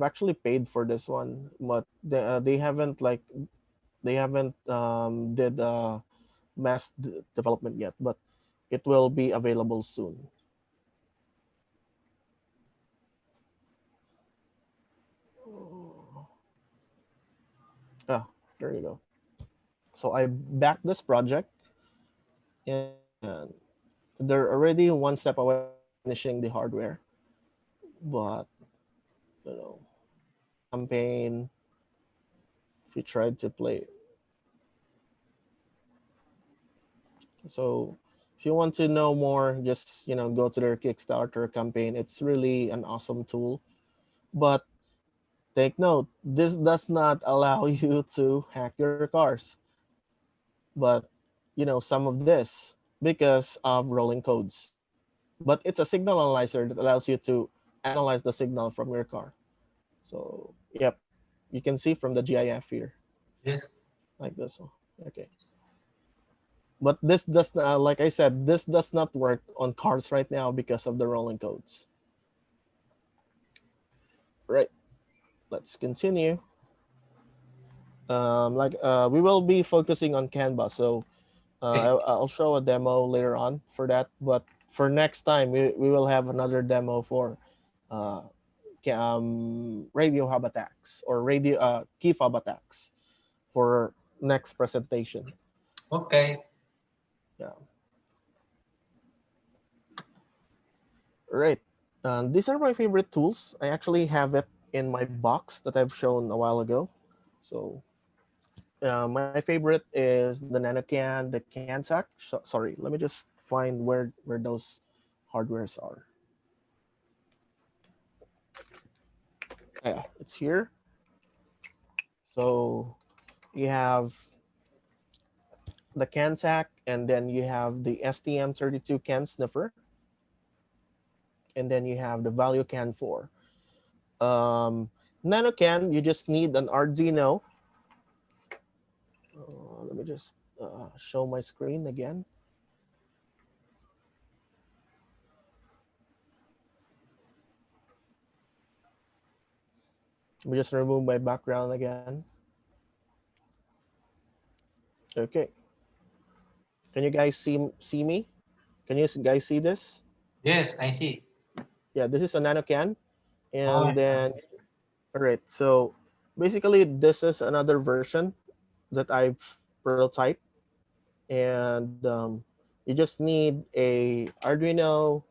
S2: actually paid for this one, but they haven't did development yet, but it will be available soon. Ah, there you go. So I backed this project, and they're already one step away from finishing the hardware. But campaign, if you tried to play, so if you want to know more, just go to their Kickstarter campaign. It's really an awesome tool. But take note, this does not allow you to hack your cars. But some of this because of rolling codes. But it's a signal analyzer that allows you to analyze the signal from your car. So yep, you can see from the GIF here,
S1: Yes.
S2: like this one. Okay. But this does not, like I said, this does not work on cars right now because of the rolling codes. Right. Let's continue. We will be focusing on Canva, so
S1: Okay.
S2: I'll show a demo later on for that. But for next time, we will have another demo for radio hub attacks or radio key fob attacks for next presentation.
S1: Okay.
S2: Yeah. Right. These are my favorite tools. I actually have it in my box that I've shown a while ago. So my favorite is the NanoCan, the CanSac. Sorry, let me just find where those hardwares are. Yeah, it's here. So you have the CanSac, and then you have the STM32 Can Sniffer, and then you have the Value Can 4. Um, NanoCan, you just need an Arduino. Let me just show my screen again. Let me just remove my background again. Okay. Can you guys see me? Can you guys see this?
S1: Yes, I see.
S2: Yeah, this is a NanoCan.
S1: Oh,
S2: And then, all right. So basically, this is another version that I've prototyped. And you just need a Arduino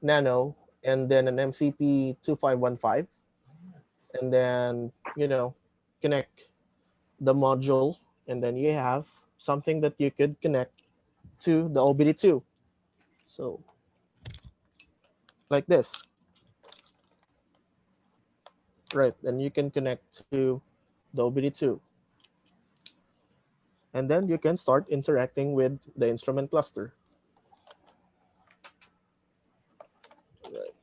S2: Nano and then an MCP 2515. And then, connect the module. And then you have something that you could connect to the OBD2. So like this, right? And you can connect to the OBD2. And then you can start interacting with the instrument cluster. Right.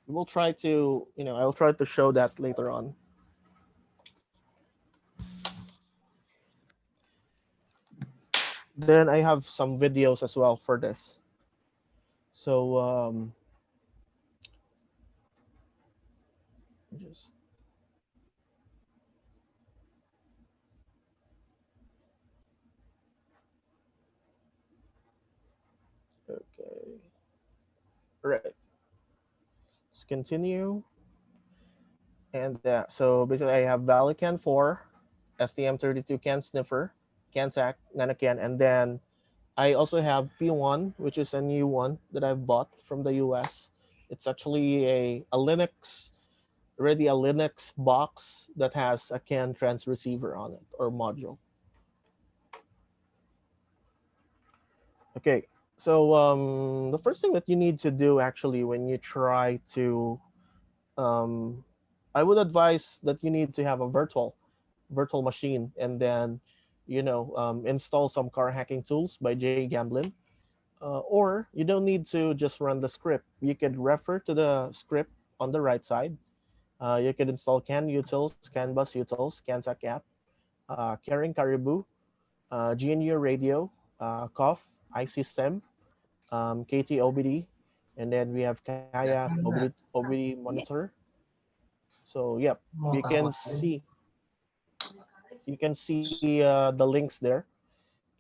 S2: We'll try to, I'll try to show that later on. Then I have some videos as well for this. So just okay. Right. Let's continue. And so basically I have Valican 4, STM32 Can Sniffer, CanSac, NanoCan, and then I also have P1, which is a new one that I've bought from the US. It's actually already a Linux box that has a CAN transceiver on it or module. Okay, so the first thing that you need to do actually when you try to, I would advise that you need to have a virtual machine, and then install some car hacking tools by Jay Gamblin. Or you don't need to just run the script. You could refer to the script on the right side. You could install CAN utils, CAN bus utils, CanSac app, Carrying Caribou, GNU radio, COF, iSystem, KT-OBD, and then we have Kaya OBD monitor. So yep, you can see the links there,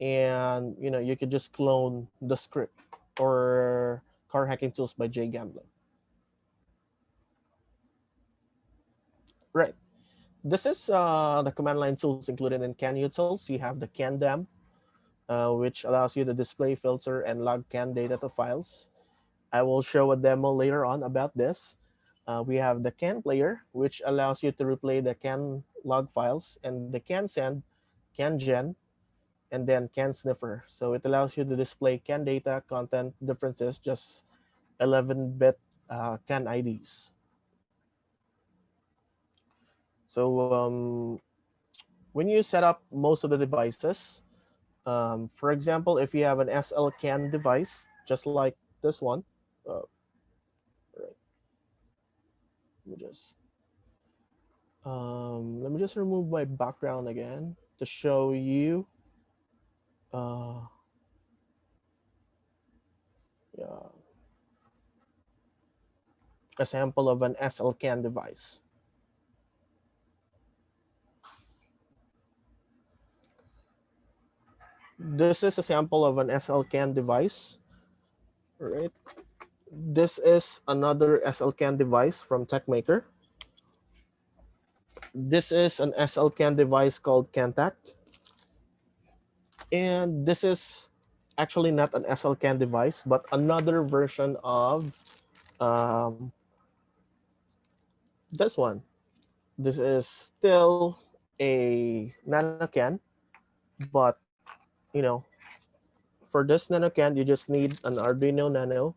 S2: and you could just clone the script or car hacking tools by Jay Gamblin. Right. This is the command line tools included in CAN utils. You have the CAN dam, which allows you to display, filter, and log CAN data to files. I will show a demo later on about this. We have the CAN player, which allows you to replay the CAN log files, and the CAN send, CAN gen, and then CAN sniffer. So it allows you to display CAN data content differences, just 11-bit CAN IDs. So when you set up most of the devices, for example, if you have an SL CAN device, just like this one, right. Let me just remove my background again to show you uh, yeah, a sample of an SL CAN device. This is a sample of an SLCAN device, right? This is another SLCAN device from TechMaker. This is an SLCAN device called Cantac. And this is actually not an SLCAN device, but another version of um, this one. This is still a nanocan, but you know, for this nanocan, you just need an Arduino Nano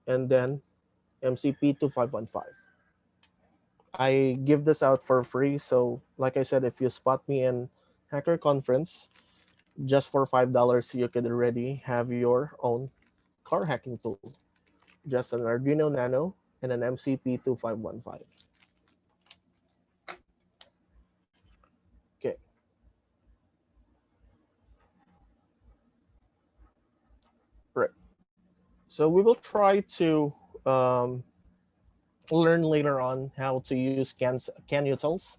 S2: and then MCP2515. I give this out for free. So, like I said, if you spot me in Hacker Conference, just for $5, you could already have your own car hacking tool. Just an Arduino Nano and an MCP2515. Okay, right. So we will try to um, learn later on how to use can utils,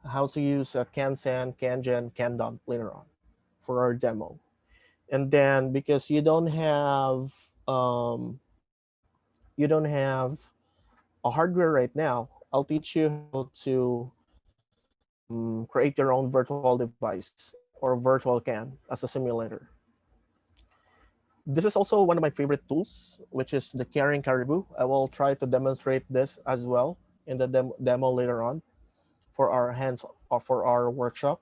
S2: how to use CanSan, CanGen, CanDump later on for our demo. And then because you don't have a hardware right now, I'll teach you how to create your own virtual device or virtual CAN as a simulator. This is also one of my favorite tools, which is the Carrying Caribou. I will try to demonstrate this as well in the demo later on for our hands or for our workshop.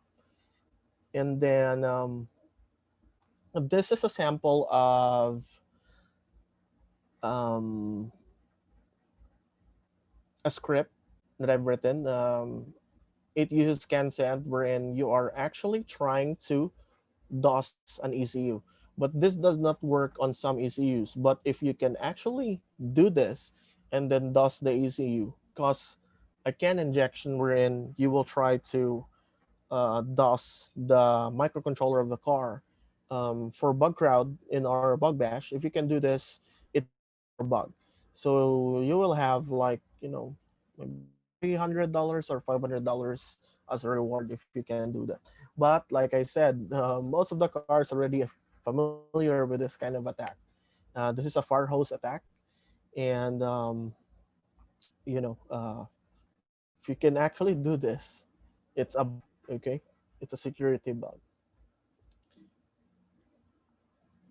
S2: And then this is a sample of um, a script that I've written. It uses CanSend wherein you are actually trying to DOS an ECU. But this does not work on some ECUs. But if you can actually do this and then DOS the ECU, cause a CAN injection wherein you will try to DOS the microcontroller of the car for bug crowd in our bug bash. If you can do this, it will fix your bug. So you will have like, maybe $300 or $500 as a reward if you can do that. But like I said, most of the cars already familiar with this kind of attack. This is a fire hose attack, and if you can actually do this, it's a bug. Okay, it's a security bug.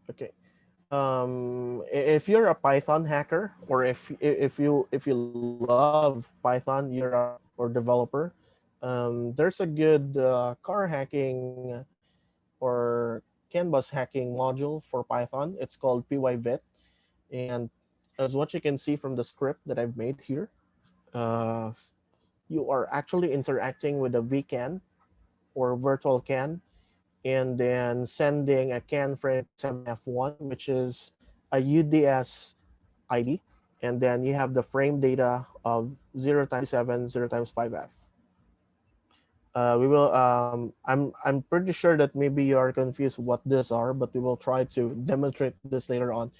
S2: Okay. If you're a Python hacker, or if you love Python, or developer, there's a good car hacking or canvas hacking module for Python. It's called pywit, and as what you can see from the script that I've made here, uh, you are actually interacting with a vcan or virtual can, and then sending a can frame to 7F1, which is a UDS ID. And then you have the frame data of 0 times 7, 0 times 5F. We will. I'm pretty sure that maybe you are confused what these are, but we will try to demonstrate this later on,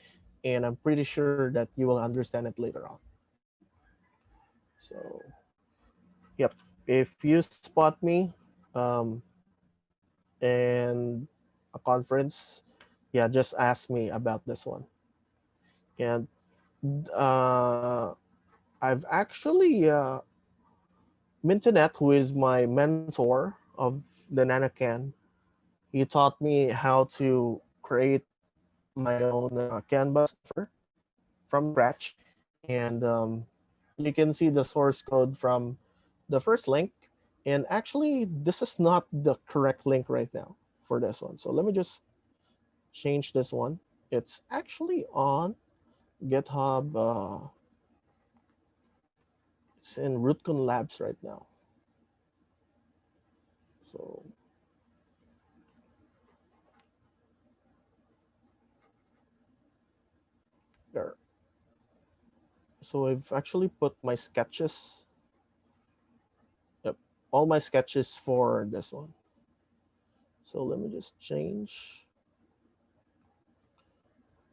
S2: and I'm pretty sure that you will understand it later on. So, yep. If you spot me, um, and a conference, yeah, just ask me about this one. And uh, I've actually Mintonet, who is my mentor of the Nanocan, he taught me how to create my own Canvas buffer from scratch, and you can see the source code from the first link. And actually, this is not the correct link right now for this one. So let me just change this one. It's actually on GitHub. It's in Rootcon Labs right now. So there. So I've actually put my sketches. Yep, all my sketches for this one. So let me just change.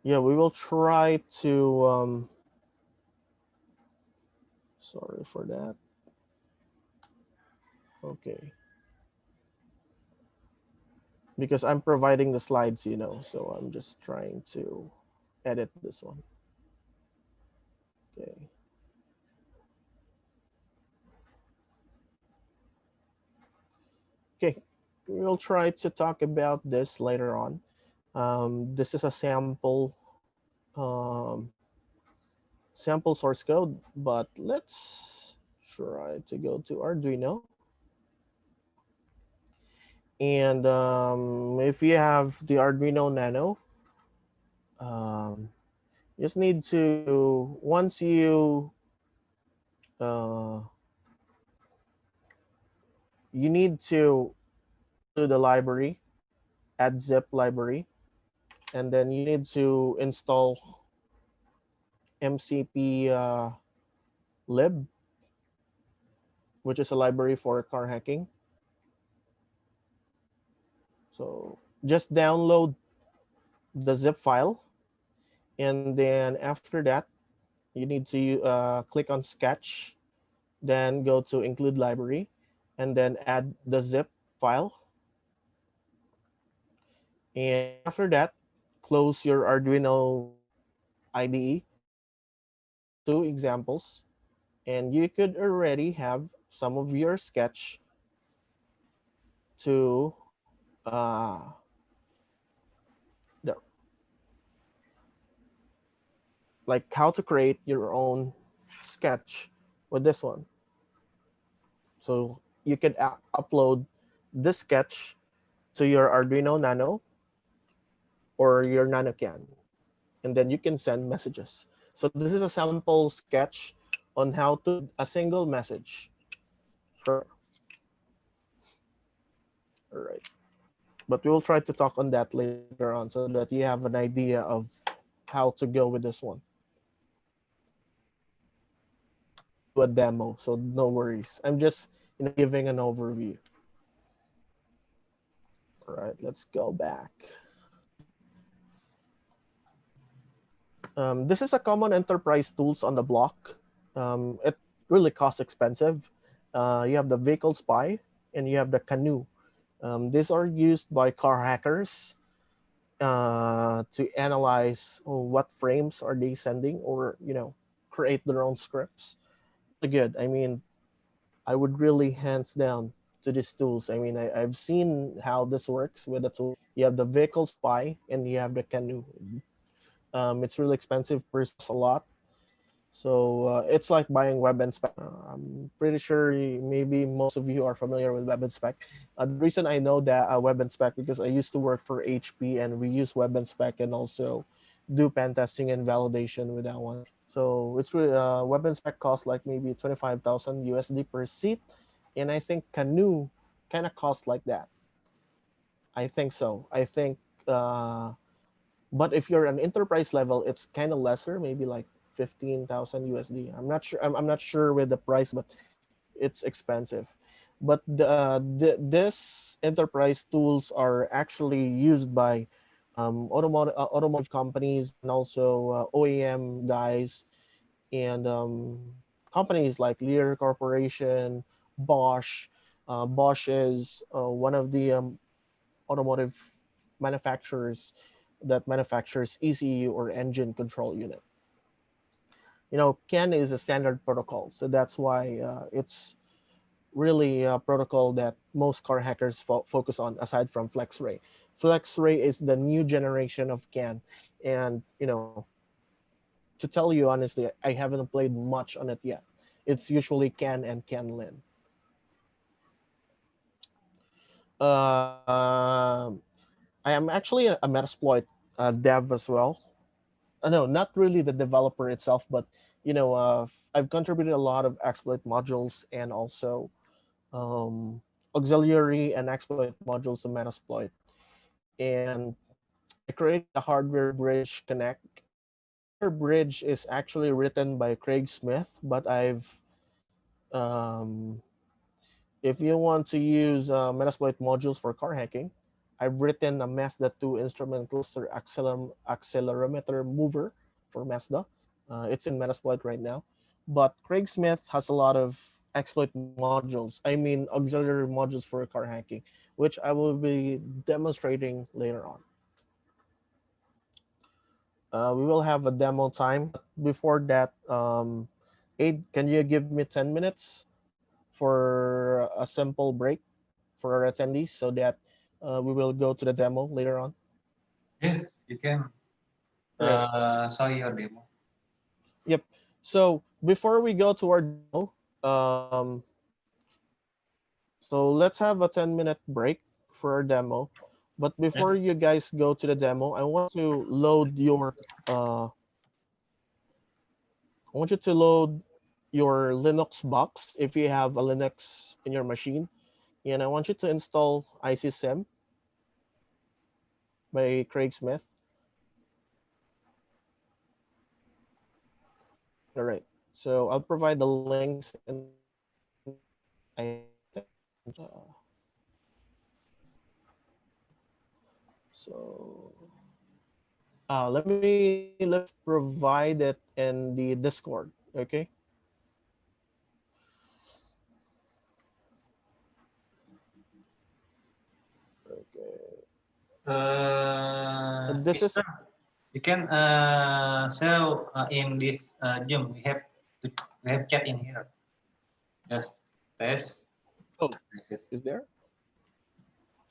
S2: Yeah, we will try to. Sorry for that. Okay. because I'm providing the slides, so I'm just trying to edit this one. Okay. Okay. We'll try to talk about this later on. This is a um, sample source code, but let's try to go to Arduino. And if you have the Arduino Nano, um, you just need to, once uh, you need to go to the library, add zip library, and then you need to install MCP lib, which is a library for car hacking. So just download the zip file, and then after that, you need to click on Sketch, then go to Include Library, and then add the zip file. And after that, close your Arduino IDE, run 2 examples, and you could already have some of your sketch to the, like how to create your own sketch with this one. So you could upload this sketch to your Arduino Nano or your Nano Can, and then you can send messages. So this is a sample sketch on how to a single message. All right. But we will try to talk on that later on so that you have an idea of how to go with this one. I didn't do a demo, so no worries. I'm just giving an overview. All right, let's go back. This is a common enterprise tools on the block. It really costs expensive. You have the vehicle spy and you have the canoe. These are used by car hackers to analyze what frames are they sending, or create their own scripts. Really good. I mean, I would really hands down to these tools. I mean, I've seen how this works with the tool. You have the vehicle spy and you have the canoe. It's really expensive, costs a lot. So it's like buying web inspec. I'm pretty sure maybe most of you are familiar with web inspec. The reason I know that web inspec because I used to work for HP and we use web inspec and also do pen testing and validation with that one. So it's really web inspec costs like maybe 25,000 USD per seat, and I think Canoe kind of costs like that. I think so. I think, but if you're an enterprise level, it's kind of lesser, maybe like 15,000 USD. I'm not sure. I'm not sure with the price, but it's expensive. But this enterprise tools are actually used by automotive companies and also OEM guys and companies like Lear Corporation, Bosch. Bosch is one of the automotive manufacturers that manufactures ECU or engine control unit. CAN is a standard protocol, so that's why it's really a protocol that most car hackers focus on aside from FlexRay. FlexRay is the new generation of CAN, and to tell you honestly, I haven't played much on it yet. It's usually CAN and CANLIN. I am actually a Metasploit dev as well. No, not really the developer itself, but I've contributed a lot of exploit modules and also auxiliary and exploit modules to Metasploit. And I created a hardware bridge connect. The hardware bridge is actually written by Craig Smith, but um, if you want to use Metasploit modules for car hacking, I've written a Mazda 2 instrument cluster accelerometer mover for Mazda. It's in Metasploit right now. But Craig Smith has a lot of exploit modules. I mean, auxiliary modules for car hacking. which I will be demonstrating later on. We will have a demo time. Before that, Aid, can you give me 10 minutes for a simple break for our attendees so that we will go to the demo later on?
S1: Yes, you can
S2: Right.
S1: show your demo.
S2: Yep. So before we go to our demo, um, so let's have a 10-minute break for our demo. But before
S1: Yes.
S2: you guys go to the demo, I want you to load your Linux box if you have a Linux in your machine, and I want you to install ICSim by Craig Smith. All right. So I'll provide the links in the so let's provide it in the Discord. Okay. Okay. This is
S1: Mister, you can show in this Zoom. We have chat in here. Just press
S2: oh,
S1: press it
S2: is there?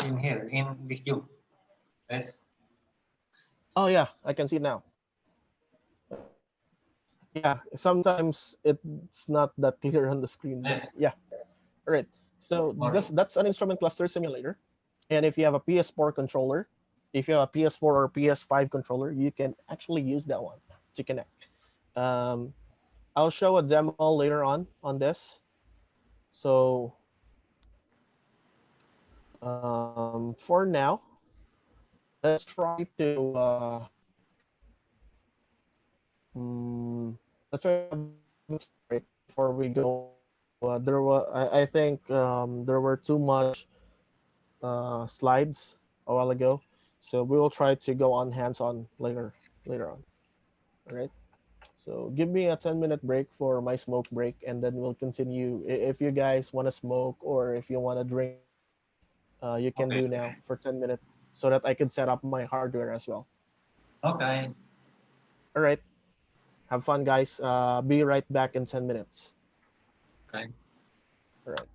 S1: in here in this Zoom. Press.
S2: Oh yeah, I can see it now. Yeah, sometimes it's not that clear on the screen, but
S1: Yes.
S2: yeah. All right. So
S1: Or
S2: that's an instrument cluster simulator. And if you have a PS4 controller, if you have a PS4 or PS5 controller, you can actually use that one to connect. Um, I'll show a demo later on this. So for now, let's try to let's try to have a break before we go. I think there were too much slides a while ago, so we will try to go on hands-on later on. All right. So give me a 10-minute break for my smoke break, and then we'll continue. If you guys want to smoke or if you want to drink, you can
S1: okay.
S2: do now for 10 minutes so that I can set up my hardware as well.
S1: Okay.
S2: All right. Have fun, guys. Be right back in 10 minutes.
S1: Okay.
S2: All right.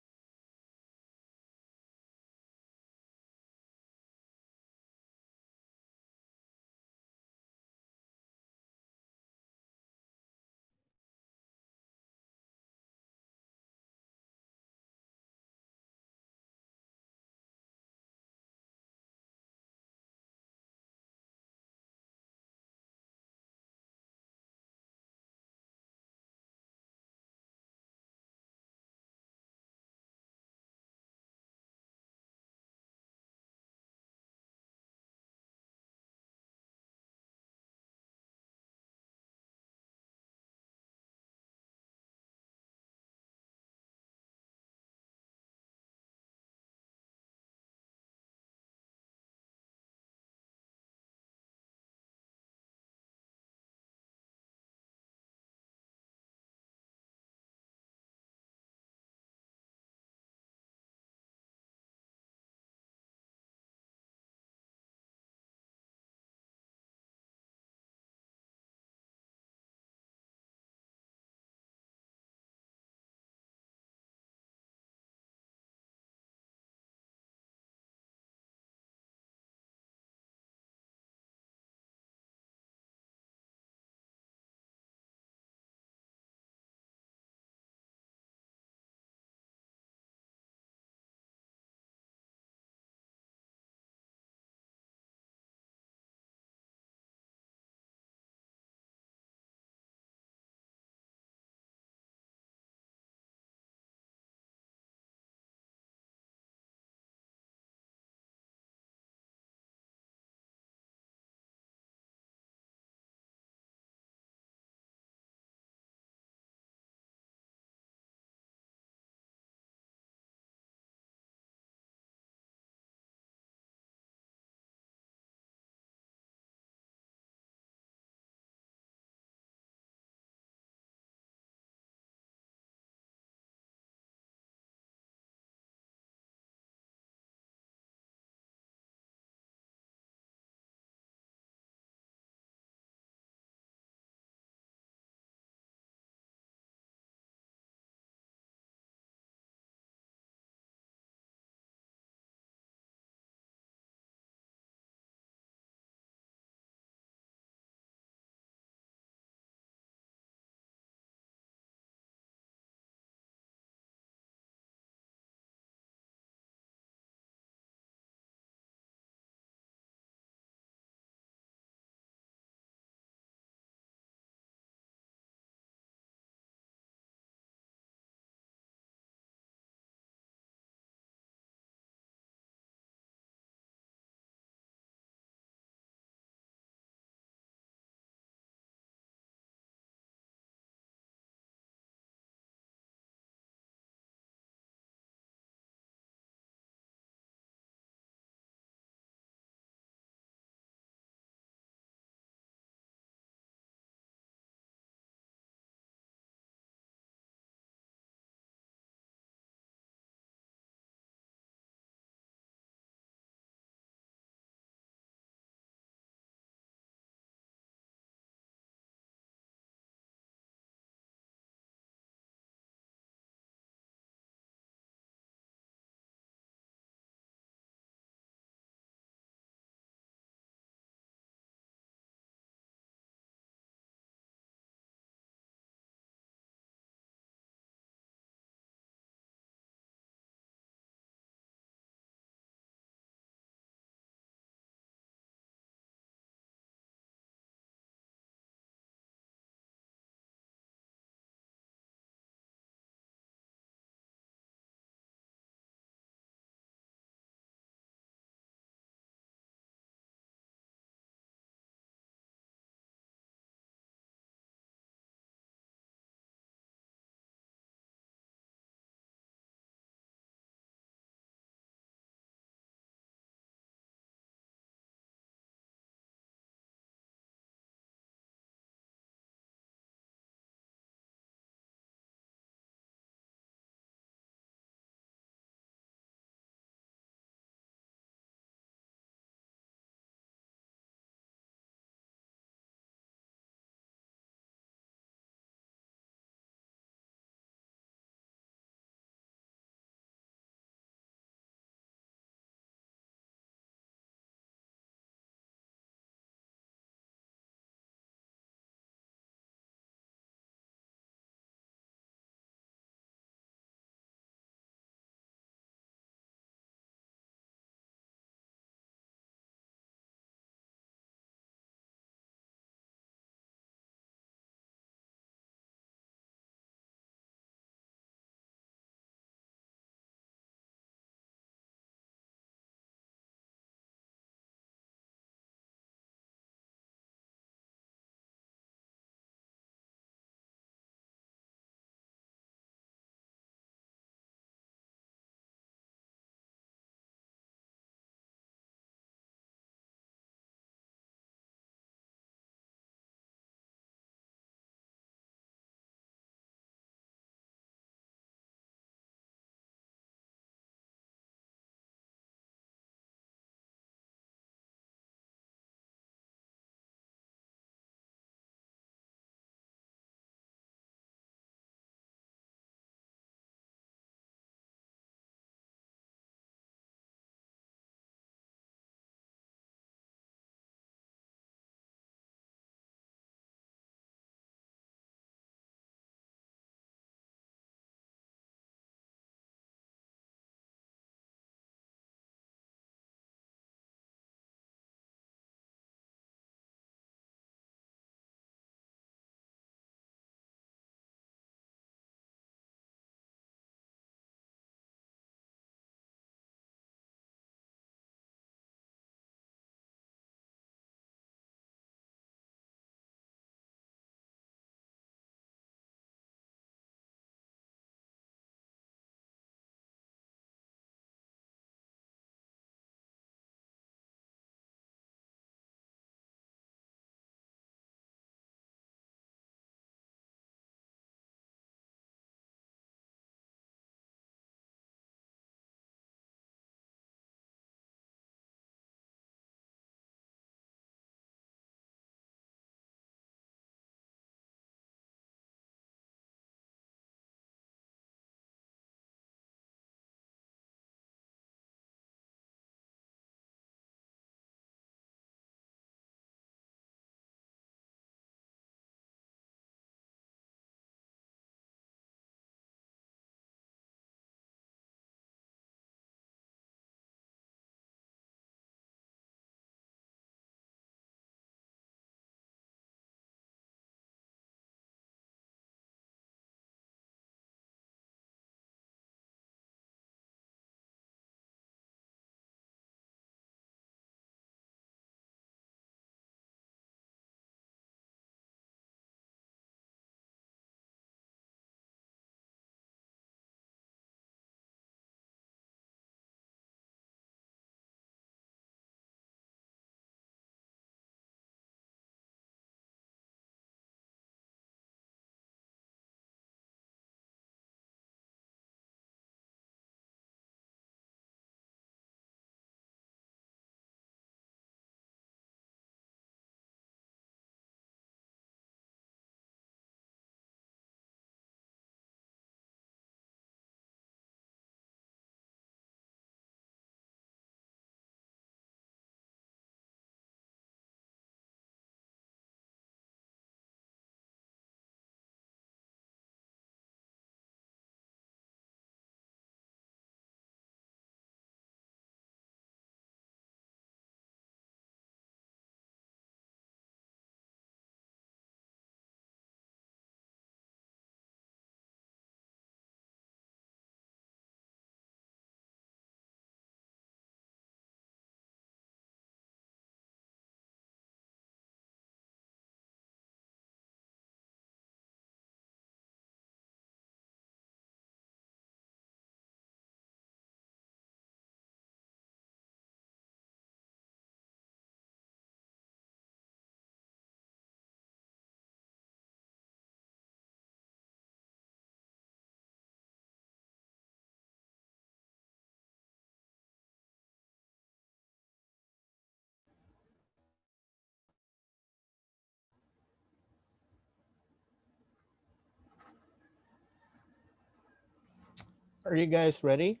S2: Are you guys ready?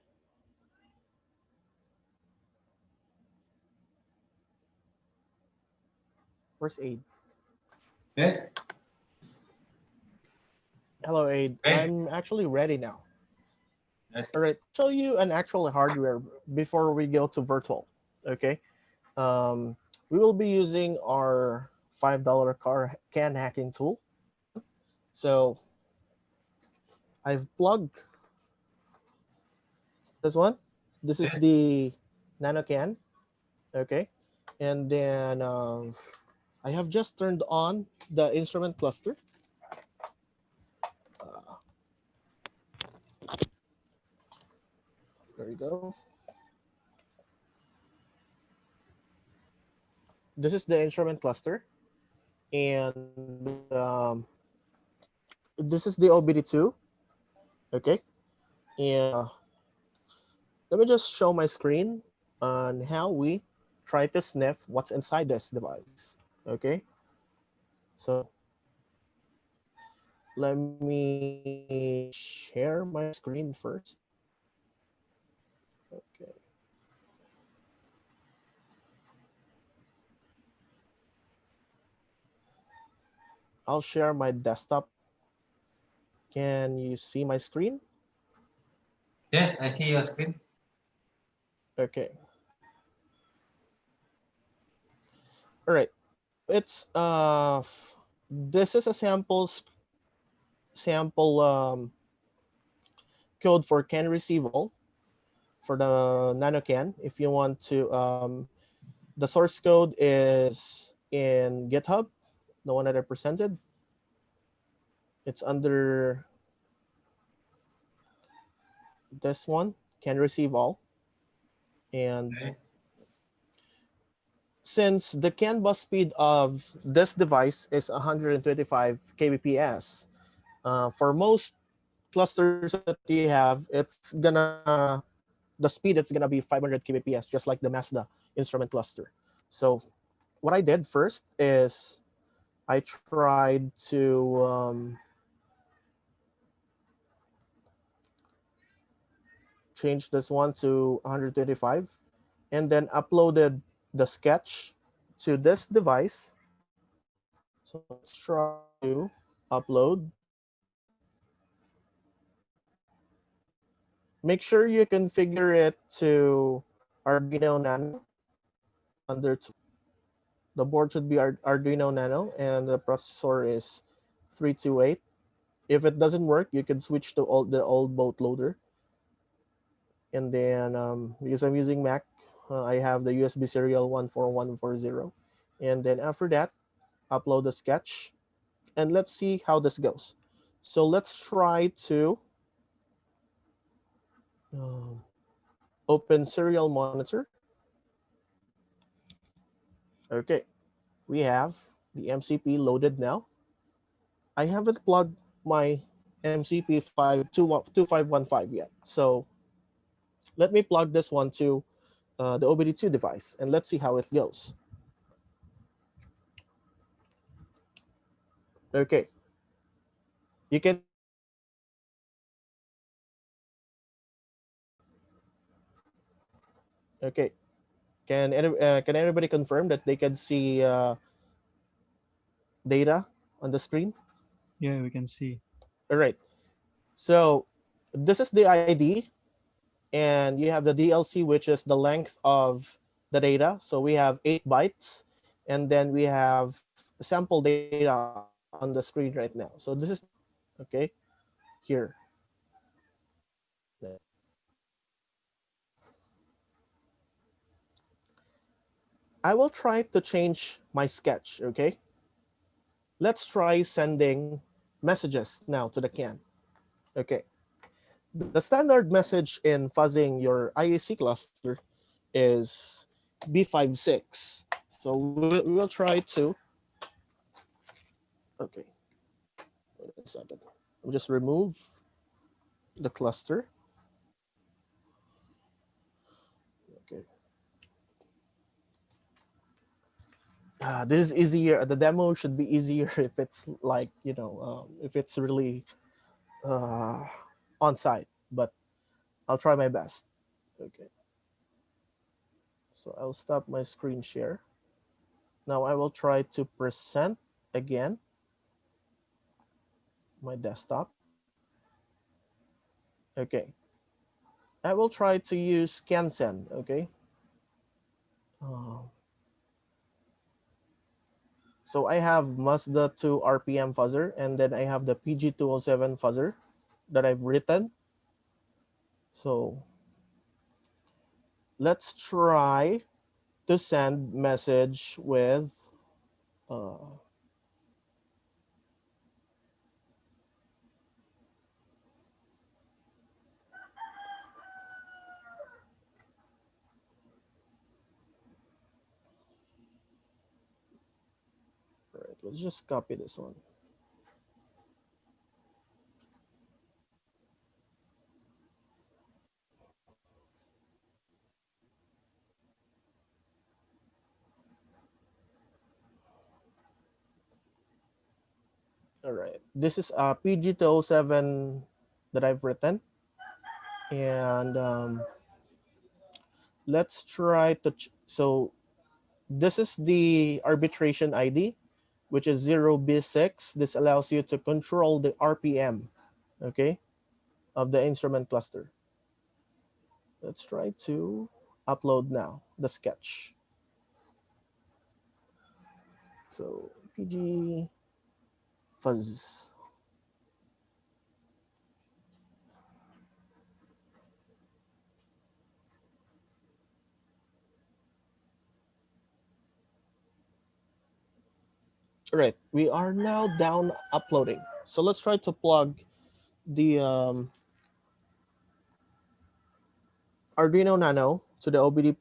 S2: Where's Aid?
S1: Yes.
S2: Hello, Aid.
S1: Okay.
S2: I'm actually ready now.
S1: Yes.
S2: All right, show you an actual hardware before we go to virtual. Okay. Um, we will be using our $5 car can hacking tool. So I've plugged this one. This is
S1: Yes.
S2: the nano can. Okay. And then I have just turned on the instrument cluster. Uh, there you go. This is the instrument cluster. And this is the OBD2. Okay. And let me just show my screen on how we try to sniff what's inside this device. Okay. So let me share my screen first. Okay. I'll share my desktop. Can you see my screen?
S1: Yes, I see your screen.
S2: Okay. All right. So it's this is a sample code for can receive all for the nano can. If you want to the source code is in GitHub, the one that I presented. It's under this one, can receive all. And
S1: Okay.
S2: since the CAN bus speed of this device is 125 kbps, for most clusters that you have, it's gonna the speed it's gonna be 500 kbps, just like the Mazda instrument cluster. So what I did first is I tried to change this one to 125 and then uploaded the sketch to this device. So let's try to upload. Make sure you configure it to Arduino Nano under the board should be Arduino Nano and the processor is 328. If it doesn't work, you can switch to the old bootloader. And then because I'm using Mac, I have the USB serial 14140. And then after that, upload the sketch and let's see how this goes. So let's try to um, open serial monitor. Okay, we have the MCP loaded now. I haven't plugged my MCP 2515 yet. So let me plug this one to the OBD2 device and let's see how it goes. Okay, you can okay. Can everybody confirm that they can see data on the screen?
S3: Yeah, we can see.
S2: All right. So this is the ID, and you have the DLC, which is the length of the data. So we have 8 bytes, and then we have sample data on the screen right now. So this is okay here. I will try to change my sketch. Okay, let's try sending messages now to the CAN. Okay, the standard message in fuzzing your IAC cluster is B56. So we will try to, okay, wait a second. We'll just remove the cluster. Okay. This is easier. The demo should be easier if it's like, if it's really uh, on site. But I'll try my best. Okay. So I'll stop my screen share. Now I will try to present again my desktop. Okay. I will try to use CanSend. Okay. So I have Mazda 2 RPM fuzzer, and then I have the PG207 fuzzer that I've written. So let's try to send message with all right, let's just copy this one. All right, this is a PG207 that I've written, and let's try to so this is the arbitration ID, which is 0B6. This allows you to control the RPM, okay, of the instrument cluster. Let's try to upload now the sketch. So PG fuzz. All right, we are now down uploading. So let's try to plug the Arduino Nano to the OBD2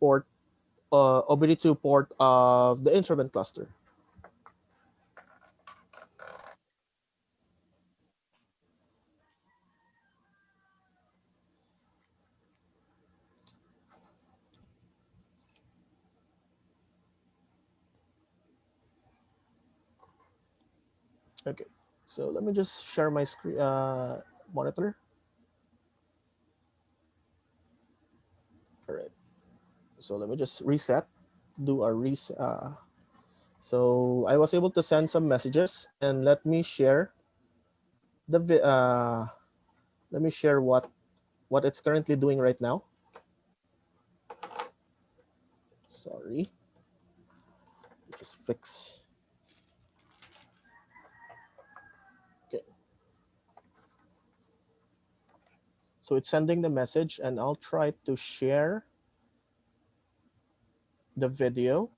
S2: port of the instrument cluster. Okay, so let me just share my screen monitor. All right, so let me just do a reset. So I was able to send some messages, and let me share what it's currently doing right now. Sorry, just fix. Okay, so it's sending the message, and I'll try to share the video.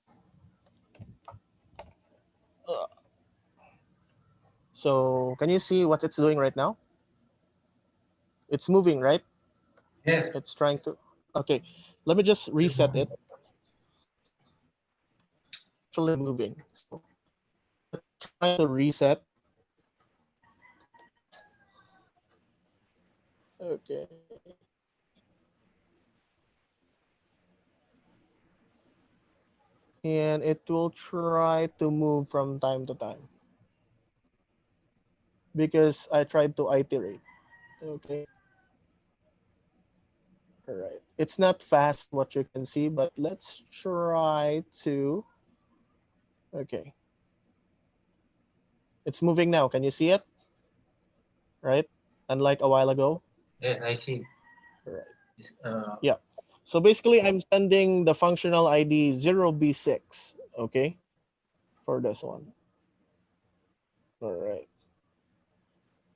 S2: So can you see what it's doing right now? It's moving, right?
S1: Yes.
S2: It's trying to. Okay, let me just reset it. Actually moving. So try to reset. Okay. And it will try to move from time to time because I tried to iterate. Okay. All right. It's not fast what you can see, but let's try to. Okay. It's moving now. Can you see it? Right? Unlike a while ago.
S1: Yeah, I see.
S2: All right.
S1: Yeah.
S2: So basically, I'm sending the functional ID 0B6, okay, for this one. All right.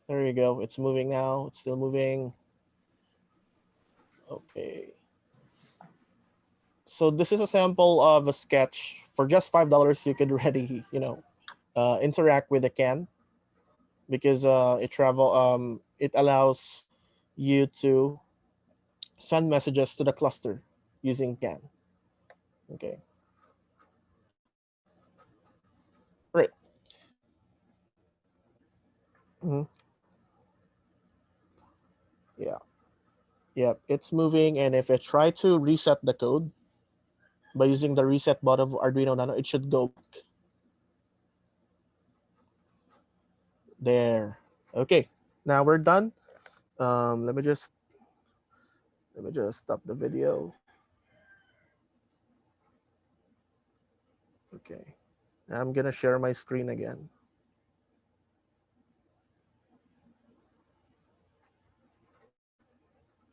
S2: There you go. It's moving now. It's still moving. Okay. So this is a sample of a sketch. For just $5, you could already, interact with the CAN because it allows you to send messages to the cluster using CAN. Okay. Right. Mhm. Yeah. Yep, it's moving, and if I try to reset the code by using the reset button of Arduino Nano, it should go back. There. Okay, now we're done. Let me just Let me just stop the video. Okay. I'm gonna share my screen again.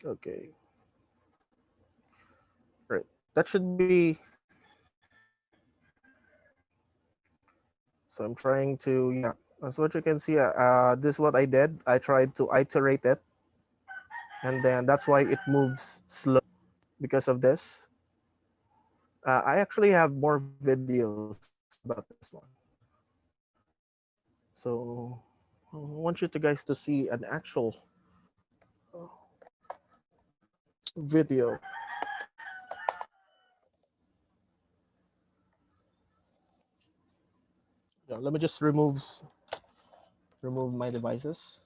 S2: Okay. Right. That should be. So I'm trying to, yeah. So what you can see, this is what I did. I tried to iterate it, and then that's why it moves slow because of this. I actually have more videos about this one. So I want you to guys to see an actual video. Yeah, let me just remove my devices.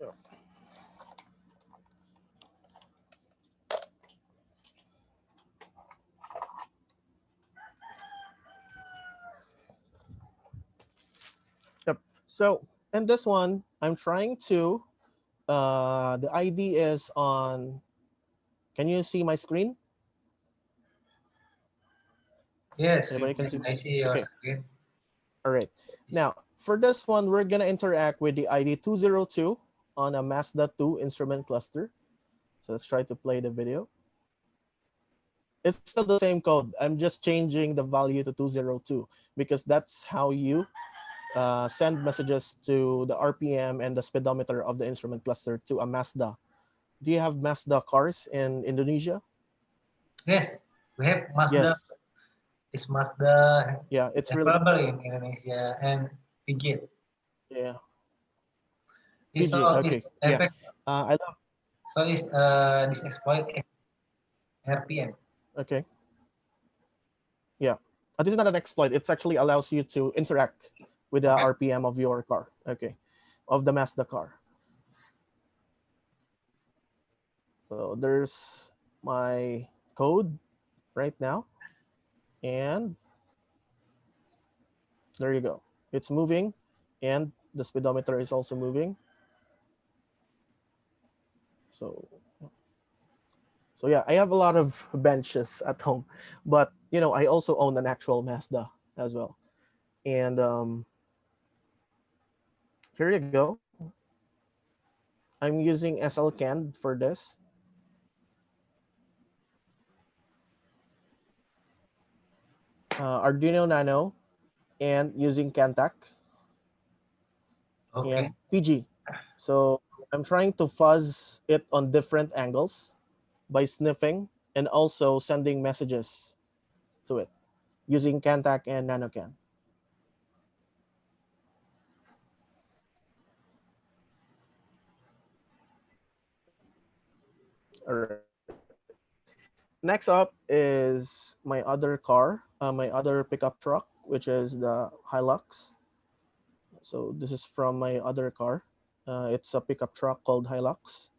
S2: Yeah. Yep. So in this one, I'm trying to. The ID is on. Can you see my screen?
S1: Yes,
S2: Anybody can see?
S1: I see your
S2: Okay.
S1: screen.
S2: All right. Now for this one, we're gonna interact with the ID 202 on a Mazda 2 instrument cluster. So let's try to play the video. It's still the same code. I'm just changing the value to 202 because that's how you send messages to the RPM and the speedometer of the instrument cluster to a Mazda. Do you have Mazda cars in Indonesia?
S1: Yes, we have Mazda.
S2: Yes.
S1: Is Mazda
S2: Yeah, it's really
S1: available in Indonesia and PG?
S2: yeah.
S1: Is
S2: PG.
S1: so is
S2: Okay. Yeah.
S1: effect
S2: I love.
S1: so is this exploit RPM?
S2: Okay. Yeah. This is not an exploit. It actually allows you to interact with the
S1: Okay.
S2: RPM of your car. Okay, of the Mazda car. So there's my code right now, and there you go. It's moving, and the speedometer is also moving. So, so yeah, I have a lot of benches at home, but I also own an actual Mazda as well. And here you go. I'm using SL Canned for this. Arduino Nano, and using Cantac
S1: Okay.
S2: and PG. So I'm trying to fuzz it on different angles by sniffing and also sending messages to it using Cantac and NanoCan. All right. Next up is my other car, my other pickup truck, which is the Hilux. So this is from my other car. It's a pickup truck called Hilux.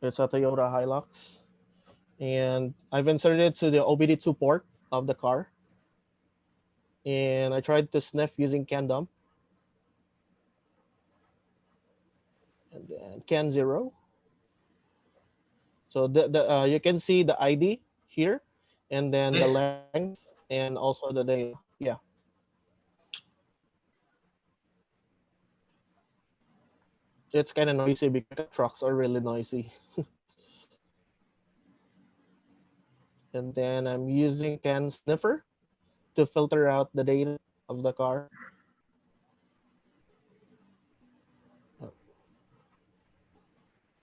S2: It's a Toyota Hilux. And I've inserted it to the OBD2 port of the car. And I tried to sniff using CanDump. And then Can 0. So you can see the ID here, and then the
S1: Yes.
S2: length, and also the data. Yeah. It's kind of noisy because pickup trucks are really noisy. And then I'm using Can Sniffer to filter out the data of the car. Oh,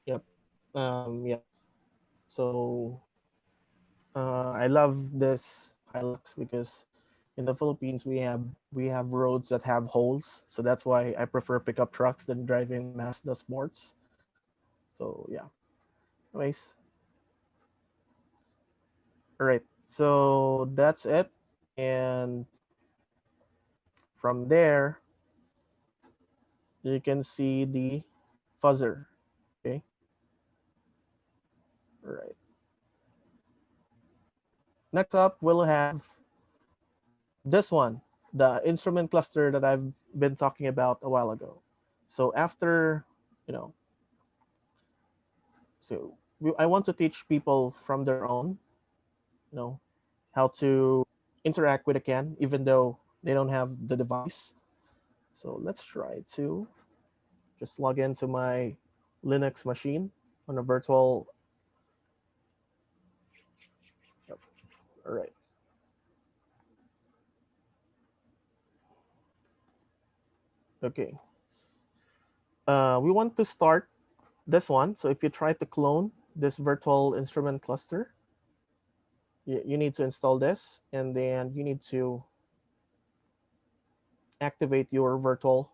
S2: yep. Yeah. So I love this Hilux because in the Philippines we have roads that have holes, so that's why I prefer pickup trucks than driving Mazda Sports. So yeah. Anyways, all right. So that's it, and From there, you can see the fuzzer. Okay. All right. Next up, we'll have this one, the instrument cluster that I've been talking about a while ago. So after, you know, I want to teach people from their own, you know, how to interact with a CAN, even though they don't have the device. So let's try to just log into my Linux machine on a virtual. All right. Okay. We want to start this one. So if you try to clone this virtual instrument cluster, you need to install this, and then you need to activate your virtual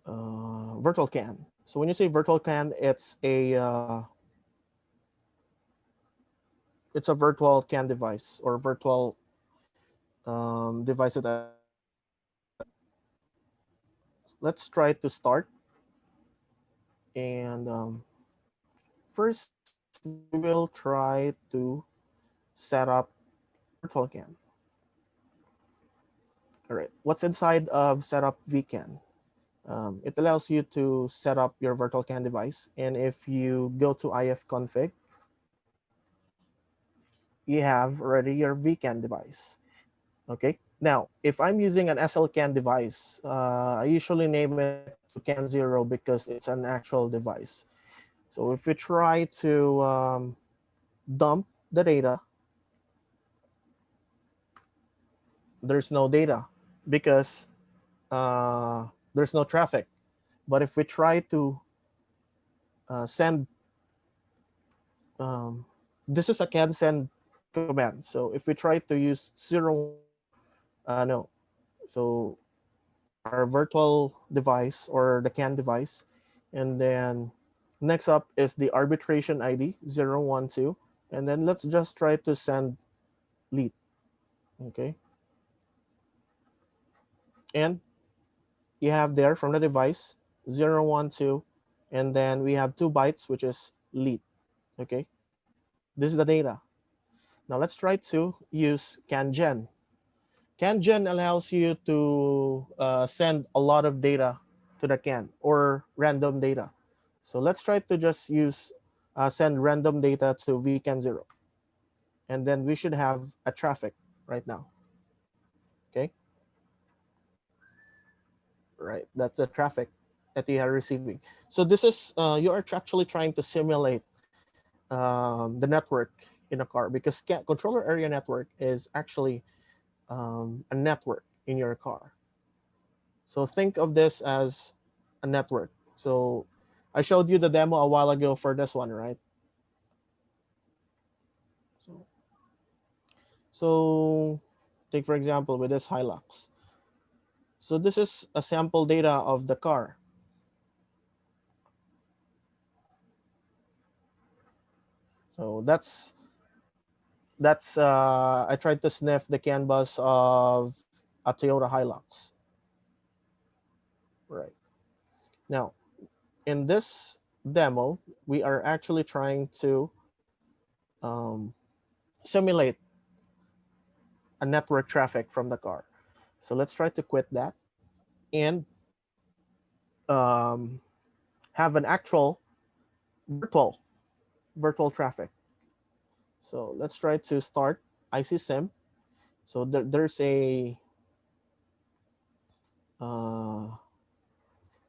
S2: CAN. So when you say virtual CAN, it's a virtual CAN device or virtual device that let's try to start. And first, we will try to set up virtual CAN. All right, what's inside of setup vCAN? It allows you to set up your virtual CAN device. And if you go to ifconfig, you have already your vCAN device. Okay. Now, if I'm using an SLCAN device, I usually name it to CAN0 because it's an actual device. So if you try to dump the data, there's no data because there's no traffic. But if we try to send, this is a CAN send command. So if we try to use 0, no. So our virtual device or the CAN device. And then next up is the arbitration ID 012. And then let's just try to send lead. Okay. And you have there from the device 012. And then we have 2 bytes, which is lead. Okay. This is the data. Now let's try to use CANgen. CANgen allows you to send a lot of data to the CAN or random data. So let's try to just use send random data to vCAN0. And then we should have a traffic right now. Okay. Right. That's the traffic that you are receiving. So this is, you are actually trying to simulate the network in a car because controller area network is actually a network in your car. So think of this as a network. So I showed you the demo a while ago for this one, right? So take for example with this Hilux. So this is a sample data of the car. So that's I tried to sniff the CAN bus of a Toyota Hilux. Right. Now, in this demo, we are actually trying to simulate a network traffic from the car. So let's try to quit that and have an actual virtual traffic. So let's try to start ICSIM. So there's a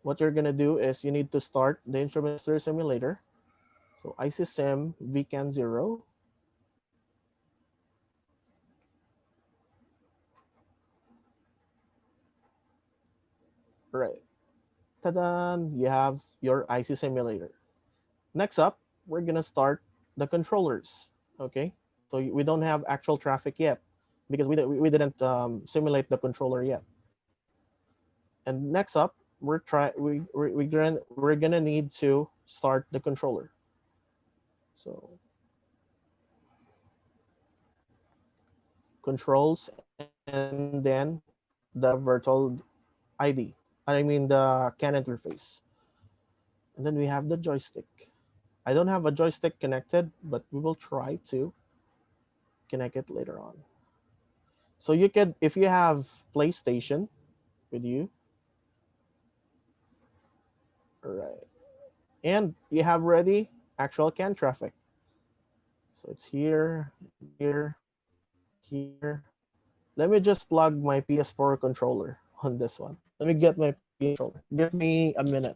S2: what you're gonna do is you need to start the instrument cluster simulator. So ICSIM vCAN0. Right. Ta-da! You have your IC simulator. Next up, we're gonna start the controllers. Okay. So we don't have actual traffic yet because we didn't simulate the controller yet. And next up, we're gonna need to start the controller. So controls and then the virtual ID. I mean the CAN interface. And then we have the joystick. I don't have a joystick connected, but we will try to connect it later on. So you can, if you have PlayStation with you, all right, and you have ready actual CAN traffic. So it's here, here, here. Let me just plug my PS4 controller on this one. Let me get my PS controller. Give me a minute.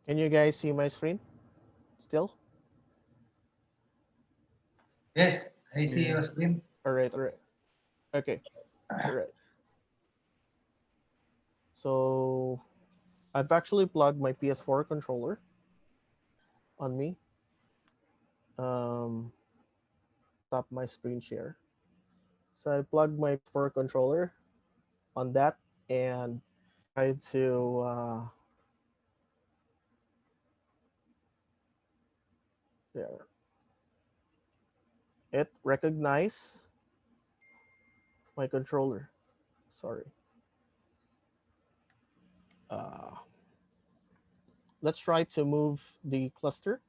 S2: Can you guys see my screen still?
S1: Yes, I see
S3: Yeah.
S1: your screen.
S2: All right, all right. Okay, all right. So I've actually plugged my PS4 controller on me. Stop my screen share. So I plugged my PS4 controller on that and try to there. It recognize my controller. Sorry. Uh, let's try to move the cluster.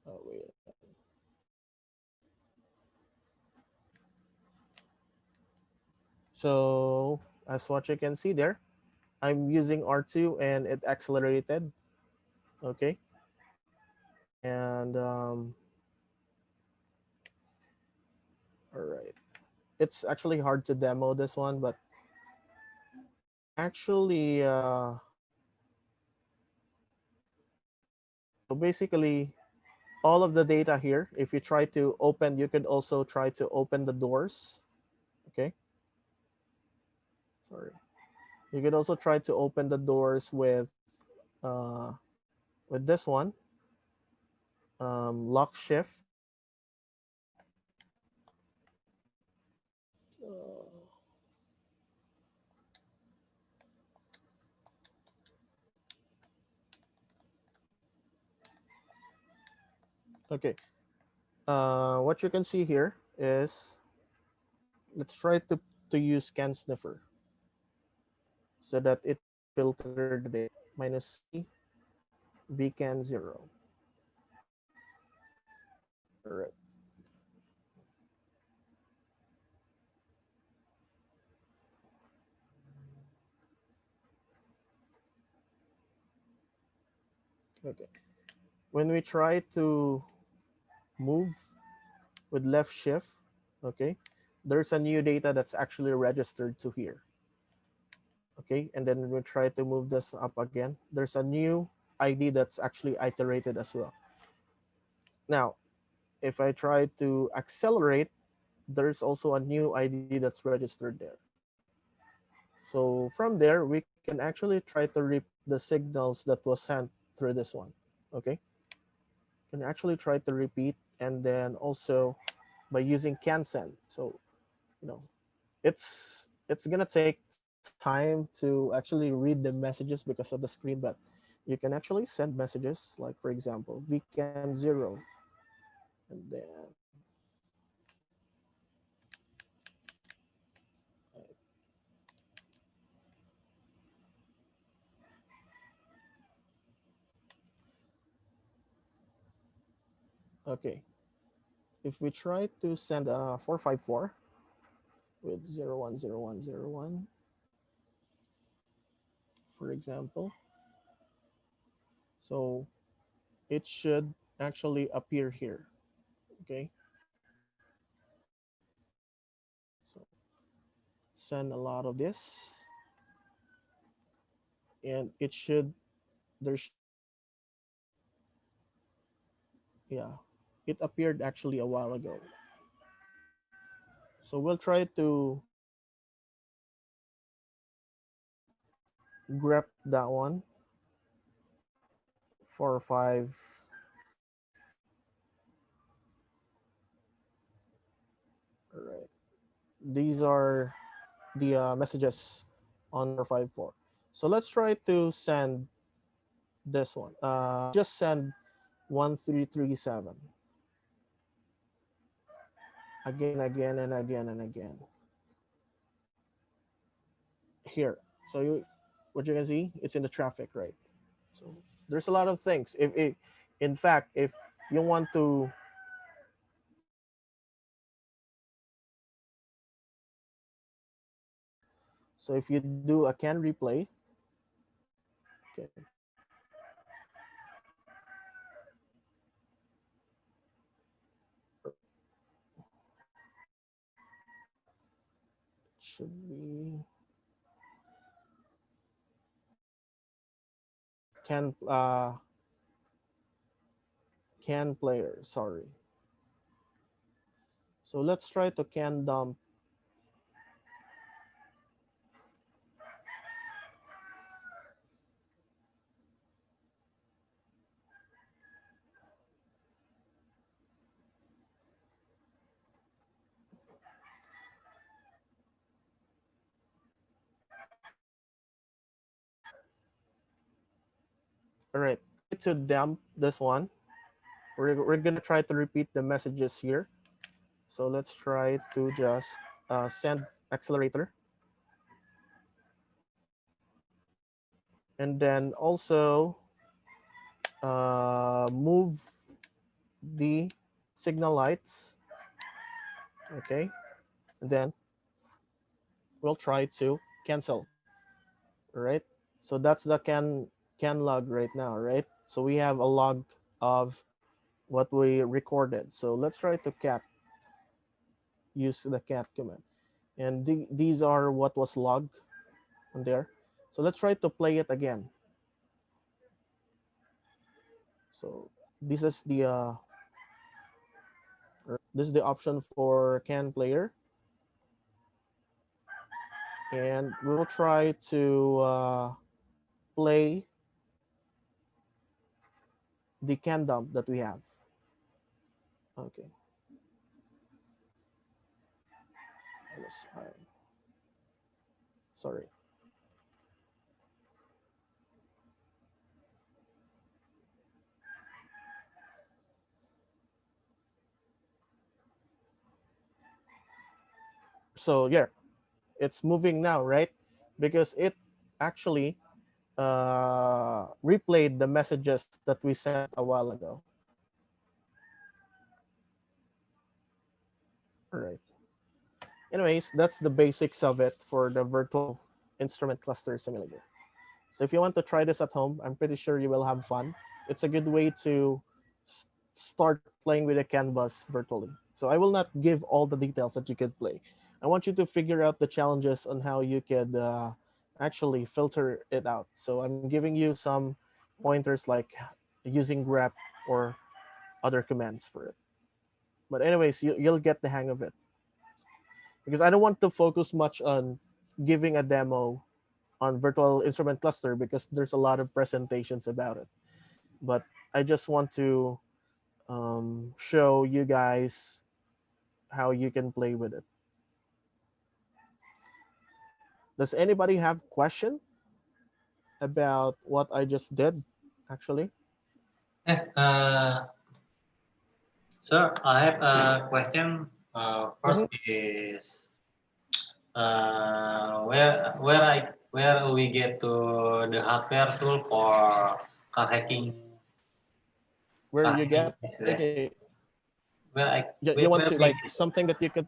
S2: Oh, wait. So as what you can see there, I'm using R2 and it accelerated. Okay. And all right. It's actually hard to demo this one, but actually, so basically, all of the data here, if you try to open, you could also try to open the doors. Okay. Sorry. You could also try to open the doors uh, with this one, lock shift. Okay. What you can see here is, let's try to use scan sniffer so that it filter the data. Minus C, vcan 0. All right. Okay. When we try to move with left shift, okay, there's a new data that's actually registered to here. Okay, and then when we try to move this up again, there's a new ID that's actually iterated as well. Now, if I try to accelerate, there's also a new ID that's registered there. So from there, we can actually try to repeat the signals that was sent through this one. Okay, can actually try to repeat, and then also by using can send. So it's gonna take time to actually read the messages because of the screen, but you can actually send messages like, for example, vcan 0, and then okay, if we try to send a 454 with 010101, for example, so it should actually appear here. Okay. So send a lot of this, and it should, there's, yeah, it appeared actually a while ago. So we'll try to grep that one for 5. All right. These are the messages on 454. So let's try to send this one. Just send 1337 again, again, and again, and again. Here. So what you can see, it's in the traffic, right? So there's a lot of things. If in fact, if you want to, so if you do a can replay, okay, should be can can player, sorry. So let's try to can dump. All right, to dump this one, we're gonna try to repeat the messages here. So let's try to just send accelerator, and then also move the signal lights. Okay, and then we'll try to cancel. Right, so that's the can log right now, right? So we have a log of what we recorded. So let's try to cat, use the cat command, and these are what was logged on there. So let's try to play it again. So this is the this is the option for can player, and we'll try to play the can dump that we have. Okay. Sorry. So yeah, it's moving now, right? Because it actually replayed the messages that we sent a while ago. All right. Anyways, that's the basics of it for the virtual instrument cluster simulator. So if you want to try this at home, I'm pretty sure you will have fun. It's a good way to start playing with a canvas virtually. So I will not give all the details that you could play. I want you to figure out the challenges on how you could actually filter it out. So I'm giving you some pointers like using grep or other commands for it. But anyways, you'll get the hang of it. Because I don't want to focus much on giving a demo on virtual instrument cluster because there's a lot of presentations about it. But I just want to show you guys how you can play with it. Does anybody have question about what I just did, actually?
S1: Yes, sir, I have a question. First is where we get to the hardware tool for car hacking?
S2: Where you get?
S1: Business.
S2: Okay. You want to like something that you could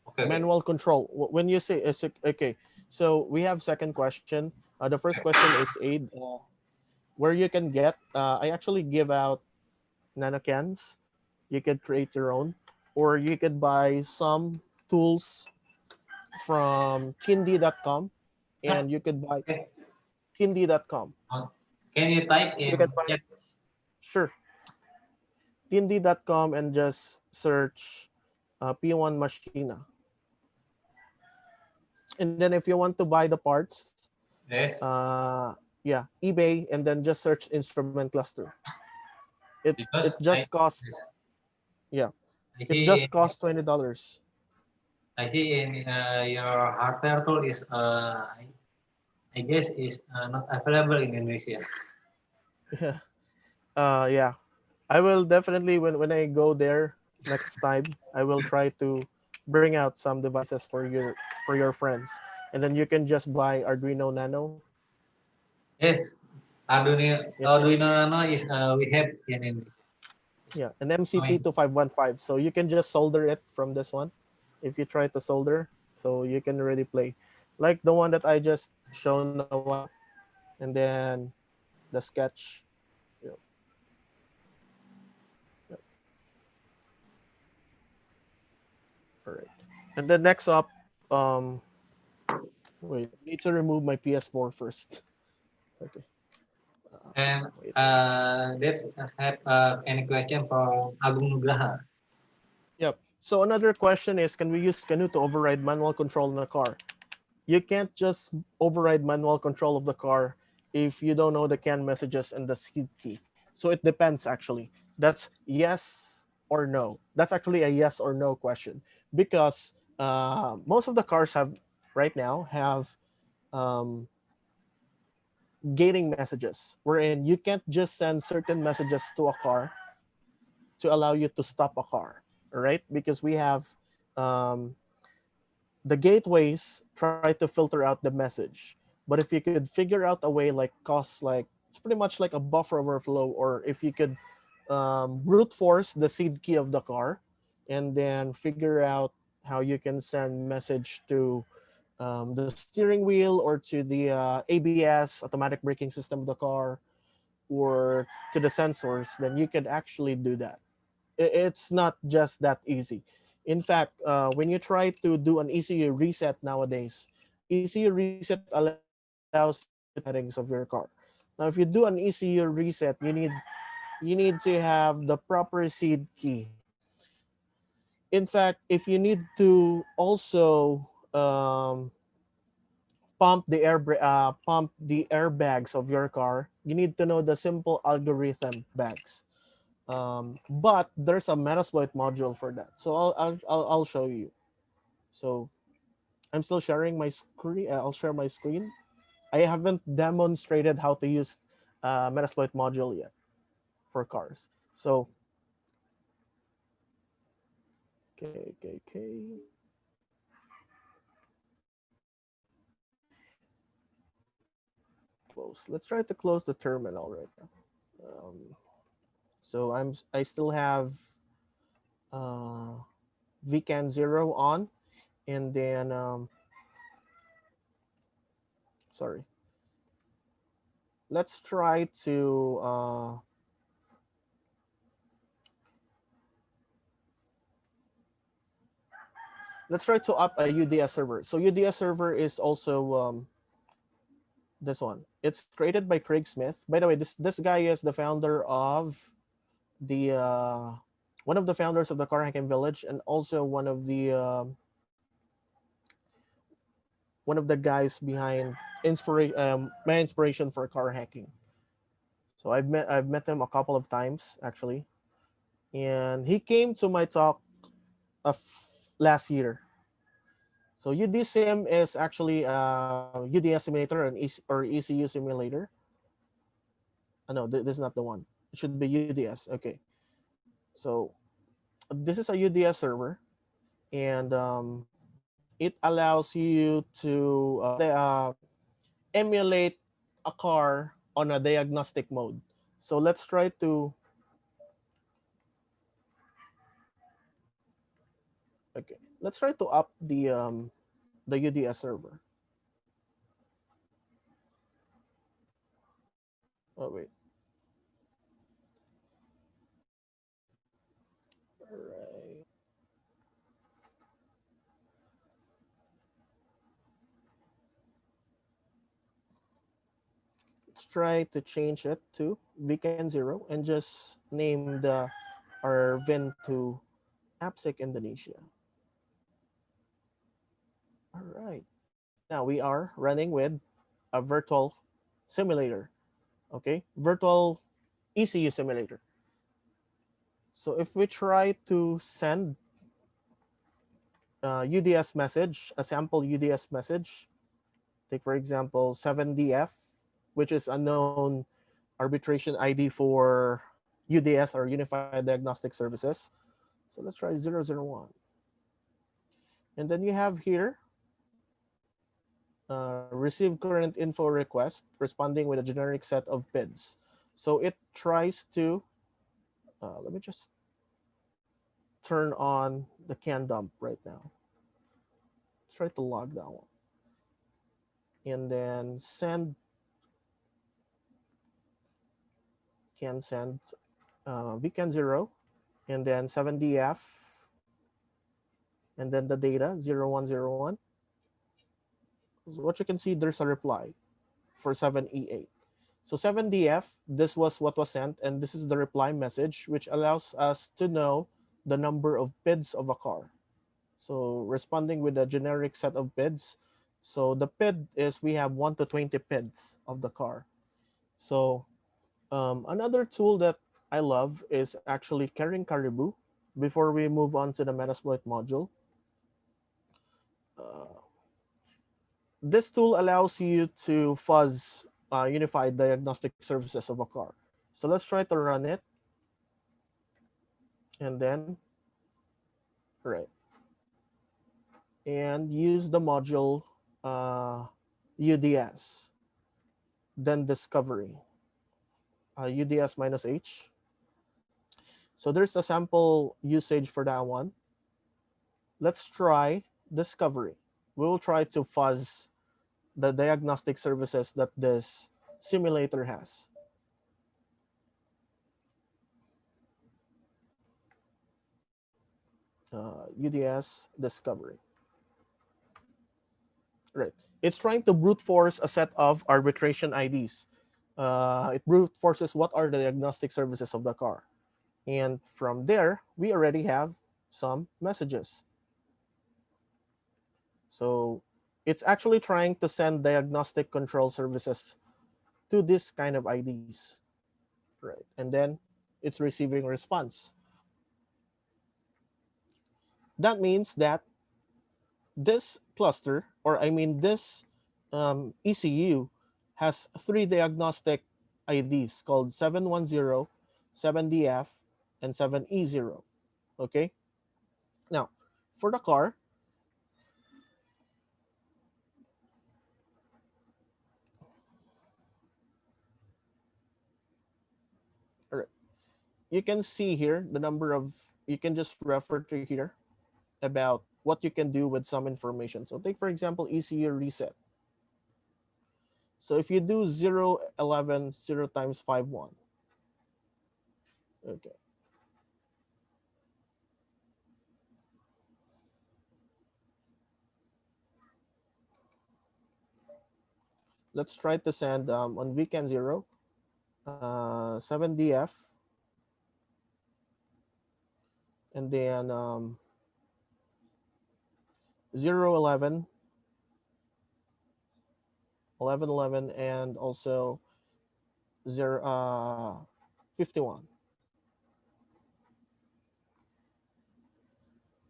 S1: okay.
S2: manual control. When you say okay, so we have second question. The first question is aid, where you can get. I actually give out nano cans. You could create your own, or you could buy some tools from tindy.com, and you could buy
S1: Okay.
S2: tindy.com.
S1: Can you type
S2: You
S1: in
S2: can buy
S1: chat?
S2: sure tindy.com and just search P1 Machina. And then if you want to buy the parts,
S1: Yes.
S2: yeah, eBay, and then just search instrument cluster. It
S1: Because
S2: just costs yeah,
S1: I
S2: it
S1: see
S2: just costs $20.
S1: I see in your hardware tool is I guess is not available in Indonesia.
S2: Yeah. Yeah. I will definitely when I go there next time, I will try to bring out some devices for your friends. And then you can just buy Arduino Nano.
S1: Yes, Arduino Nano is we have in Indonesia.
S2: Yeah, an MCP
S1: Knowing
S2: 2515. So you can just solder it from this one if you try to solder. So you can already play. Like the one that I just shown a while ago. And then the sketch. Yeah, yeah. All right. And then next up, wait, I need to remove my PS4 first. Okay.
S1: and
S2: Wait.
S1: let's have any question for Agung Nugraha.
S2: Yep. So another question is, can we use Canoe to override manual control in a car? You can't just override manual control of the car if you don't know the CAN messages and the seed key. So it depends actually. That's yes or no. That's actually a yes or no question because most of the cars have right now have um, gating messages wherein you can't just send certain messages to a car to allow you to stop a car, right? Because we have um, the gateways try to filter out the message. But if you could figure out a way like costs like it's pretty much like a buffer overflow, or if you could brute force the seed key of the car and then figure out how you can send message to the steering wheel or to the ABS automatic braking system of the car or to the sensors, then you could actually do that. It's not just that easy. In fact, when you try to do an ECU reset nowadays, ECU reset allows you to settings of your car. Now, if you do an ECU reset, you need to have the proper seed key. In fact, if you need to also pump the airbags of your car, you need to know the simple algorithm bags. But there's a Metasploit module for that. So I'll show you. So I'm still sharing my screen. I'll share my screen. I haven't demonstrated how to use Metasploit module yet for cars. So okay. Close. Let's try to close the terminal right now. So I still have uh, vcan 0 on, and then sorry. Let's try to up a UDS server. So UDS server is also this one. It's created by Craig Smith. By the way, this guy is the founder of the one of the founders of the Car Hacking Village, and also one of the guys behind my inspiration for car hacking. So I've met him a couple of times actually, and he came to my talk of last year. So UDSIM is actually a UDS simulator or ECU simulator. No, this is not the one. It should be UDS. Okay. So this is a UDS server, and it allows you to emulate a car on a diagnostic mode. So let's try to let's try to up the UDS server. Oh wait. All right. Let's try to change it to weekend 0 and just name our VIN to AppSec Indonesia. All right. Now we are running with a virtual simulator. Okay, virtual ECU simulator. So if we try to send UDS message, a sample UDS message, take for example 7DF, which is a known arbitration ID for UDS or Unified Diagnostic Services. So let's try 001. And then you have here receive current info request responding with a generic set of PIDs. So it tries to, let me just turn on the can dump right now. Let's try to log that one. And then send, can send weekend 0, and then 7DF, and then the data 0101. So what you can see, there's a reply for 7E8. So 7DF, this was what was sent, and this is the reply message, which allows us to know the number of PIDs of a car. So responding with a generic set of PIDs. So the PID is we have 1 to 20 PIDs of the car. So another tool that I love is actually Carrying Caribou. Before we move on to the Metasploit module, this tool allows you to fuzz unified diagnostic services of a car. So let's try to run it. And then, right. And use the module UDS, then discovery, UDS minus H. So there's a sample usage for that one. Let's try discovery. We will try to fuzz the diagnostic services that this simulator has. UDS discovery. Right. It's trying to brute force a set of arbitration IDs. It brute forces what are the diagnostic services of the car. And from there, we already have some messages. So it's actually trying to send diagnostic control services to this kind of IDs. Right. And then it's receiving response. That means that this cluster, or I mean this ECU, has 3 diagnostic IDs called 710, 7DF, and 7E0. Okay. Now, for the car, all right, you can see here the number of, you can just refer to here about what you can do with some information. So take, for example, ECU reset. So if you do 011, 0 times 51. Okay. Let's try to send on weekend 0, 7DF, and then 011, 1111, and also 51.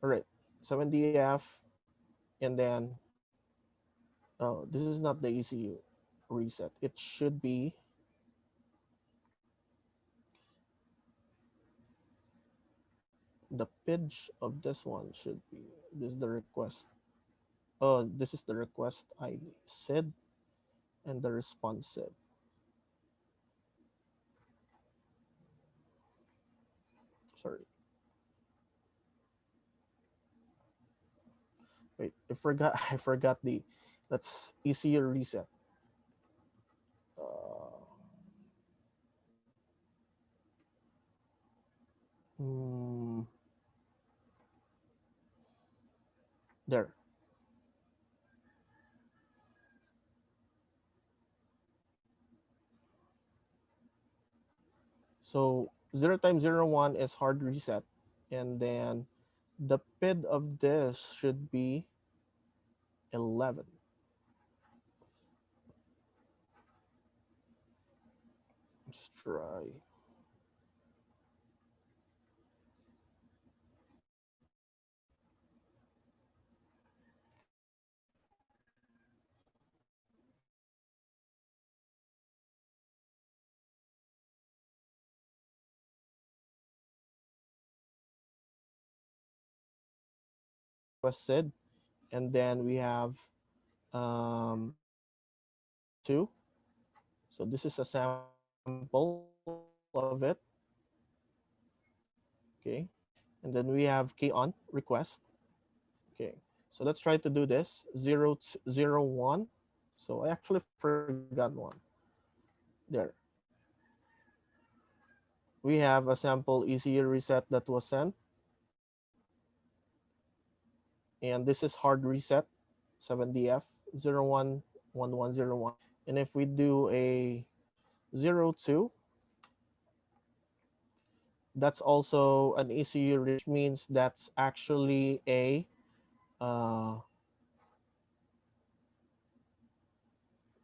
S2: All right, 7DF, and then, oh, this is not the ECU reset. It should be the page of this one should be, this is the request. Oh, this is the request ID, SID, and the response SID. Sorry. I forgot the. Let's easier reset. Uh, mm, there. So 0 times 0, 1 is hard reset. And then the PID of this should be 11. Let's try. Requested. And then we have 2. So this is a sample of it. Okay. And then we have key on request. Okay. So let's try to do this 0, 0, 1. So I actually forgot one. There. We have a sample easier reset that was sent. And this is hard reset 7DF 011101. And if we do a 02, that's also an ECU, which means that's actually a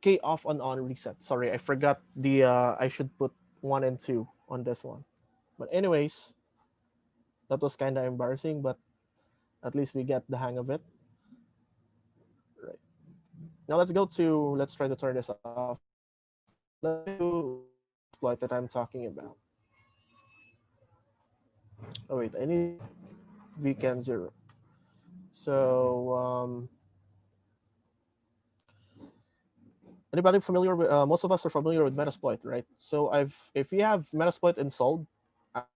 S2: K off and on reset. Sorry, I forgot the I should put 1 and 2 on this one. But anyways, that was kind of embarrassing, but at least we get the hang of it. Right. Now let's try to turn this off. Let's do exploit that I'm talking about. Oh wait, I need vcan 0. So anybody familiar with? Most of us are familiar with Metasploit, right? So if you have Metasploit installed,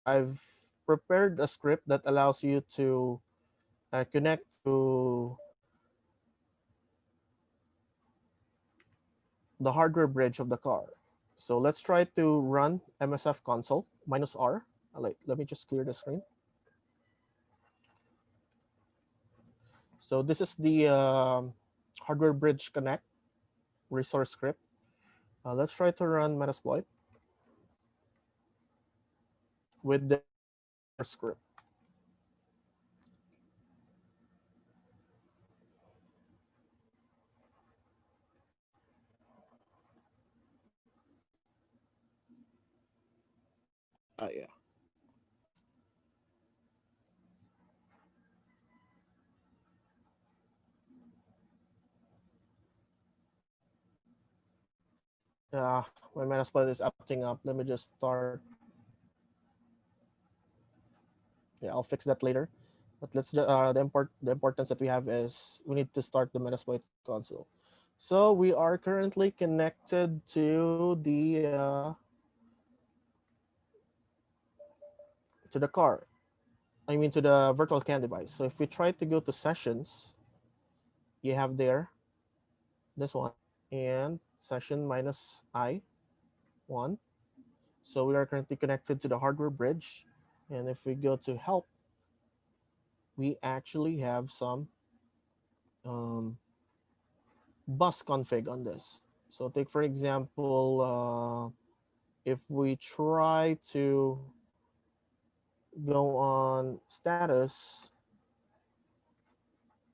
S2: I've prepared a script that allows you to connect to the hardware bridge of the car. So let's try to run MSF console -R. Let me just clear the screen. So this is the hardware bridge connect resource script. Let's try to run Metasploit with the script. Yeah. My Metasploit is acting up. Let me just start. Yeah, I'll fix that later. But let's the importance that we have is we need to start the Metasploit console. So we are currently connected to the car. I mean to the virtual CAN device. So if we try to go to sessions, you have there this one and session -I1. So we are currently connected to the hardware bridge. And if we go to help, we actually have some bus config on this. So take for example, if we try to go on status,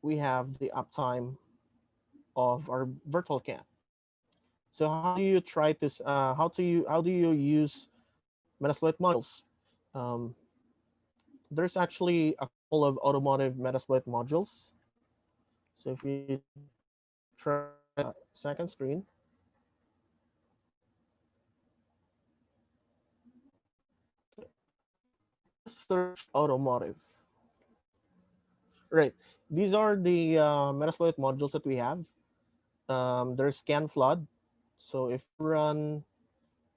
S2: we have the uptime of our virtual CAN. So how do you try to how do you use Metasploit modules? There's actually a couple of automotive Metasploit modules. So if you try second screen, search automotive. Right. These are the Metasploit modules that we have. There's scan flood. So if you run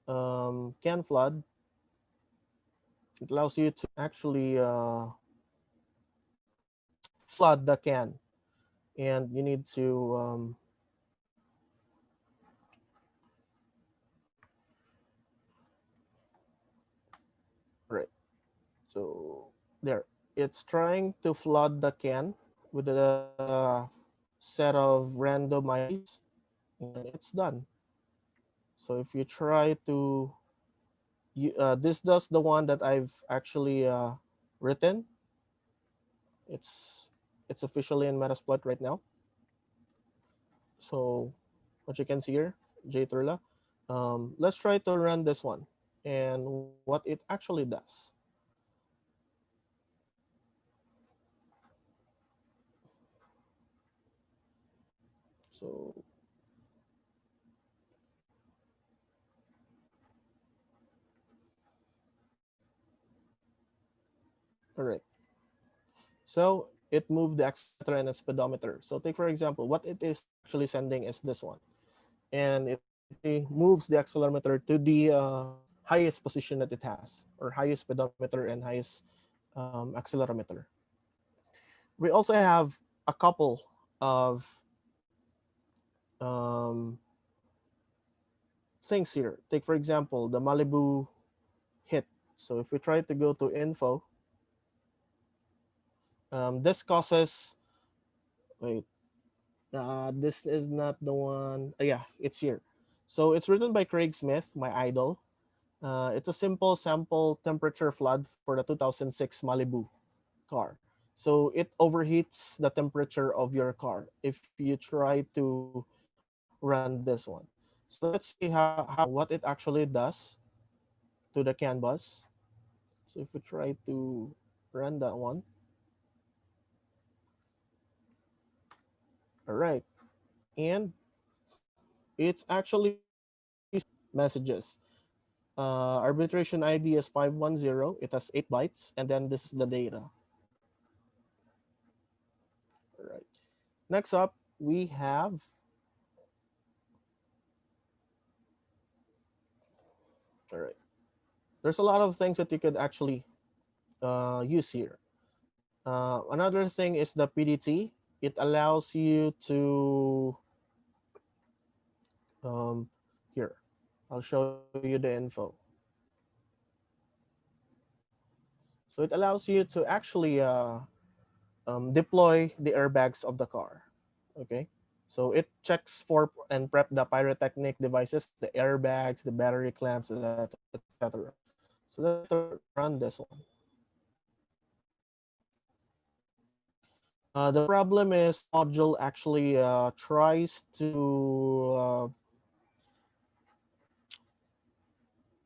S2: can flood, it allows you to actually flood the can. and you need to right. So there, it's trying to flood the can with a set of random IDs, and it's done. So if you try to, this does the one that I've actually written. It's it's officially in Metasploit right now. So what you can see here, JTurla. Let's try to run this one and what it actually does. So all right. So it moved the accelerometer and the speedometer. So take for example, what it is actually sending is this one, and it actually moves the accelerometer to the highest position that it has, or highest speedometer and highest accelerometer. We also have a couple of um, things here. Take for example the Malibu hit. So if we try to go to info, this causes, wait, this is not the one. Yeah, it's here. So it's written by Craig Smith, my idol. It's a simple sample temperature flood for the 2006 Malibu car. So it overheats the temperature of your car if you try to run this one. So let's see how what it actually does to the CAN bus. So if we try to run that one, all right, and it's actually messages. Arbitration ID is 510. It has 8 bytes, and then this is the data. All right. Next up, we have, all right. There's a lot of things that you could actually use here. Another thing is the PDT. It allows you to, here, I'll show you the info. So it allows you to actually deploy the airbags of the car. Okay. So it checks for and prep the pyrotechnic devices, the airbags, the battery clamps, etc. So let's try to run this one. The problem is the module actually tries to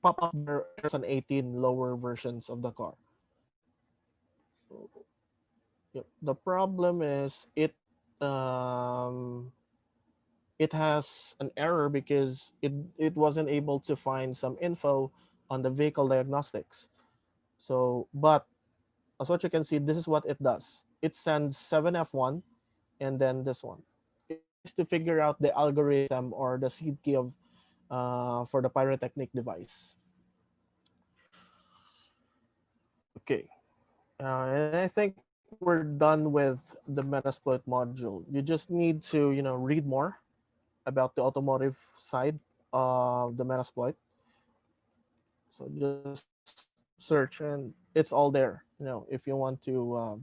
S2: pop up their 2018 lower versions of the car. So, yep. The problem is it has an error because it wasn't able to find some info on the vehicle diagnostics. So, but as what you can see, this is what it does. It sends 7F1 and then this one. It tries to figure out the algorithm or the seed key of for the pyrotechnic device. Okay, and I think we're done with the Metasploit module. You just need to read more about the automotive side of the Metasploit. So just search and it's all there. If you want to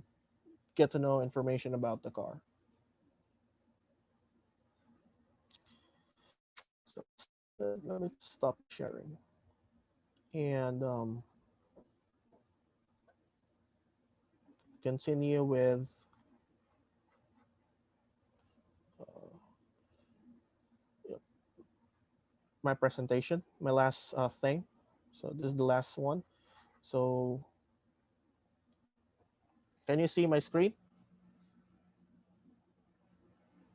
S2: get to know information about the car. So let me stop sharing and continue with uh, yep, my presentation, my last thing. So this is the last one. So can you see my screen?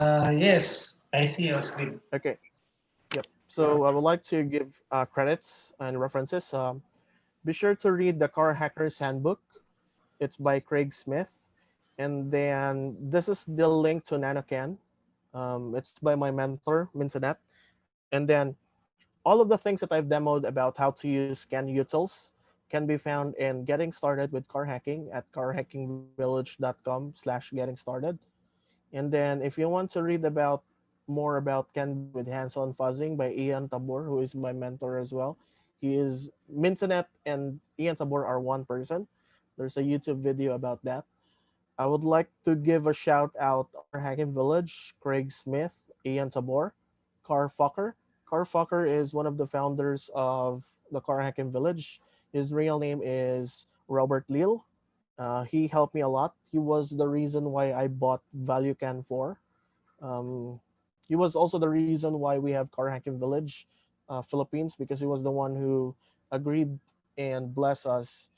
S1: Yes, I see your screen.
S2: Okay. Yep. So I would like to give credits and references. Be sure to read the Car Hacker's Handbook. It's by Craig Smith. And then this is the link to NanoCan. It's by my mentor, Minsonet. And then all of the things that I've demoed about how to use CAN utils can be found in Getting Started with Car Hacking at carhackingvillage.com/getting started. And then if you want to read about more about Canvas with hands-on fuzzing by Ian Tabor, who is my mentor as well. He is Mintonet and Ian Tabor are one person. There's a YouTube video about that. I would like to give a shout out our Hacking Village, Craig Smith, Ian Tabor, Car Fucker. Car Fucker is one of the founders of the Car Hacking Village. His real name is Robert Leal. He helped me a lot. He was the reason why I bought ValueCan 4. Um, he was also the reason why we have Car Hacking Village, Philippines, because he was the one who agreed and blessed us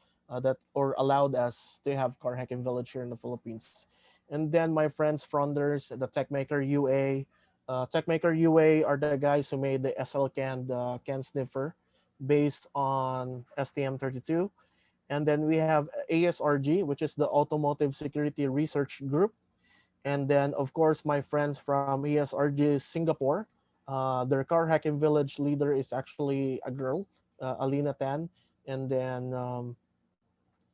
S2: that or allowed us to have Car Hacking Village here in the Philippines. And then my friends Fronders, the TechMaker UA. TechMaker UA are the guys who made the SL Can, the can sniffer based on STM32. And then we have ASRG, which is the Automotive Security Research Group. And then, of course, my friends from ASRG Singapore. Their car hacking village leader is actually a girl, Alina Tan. And then I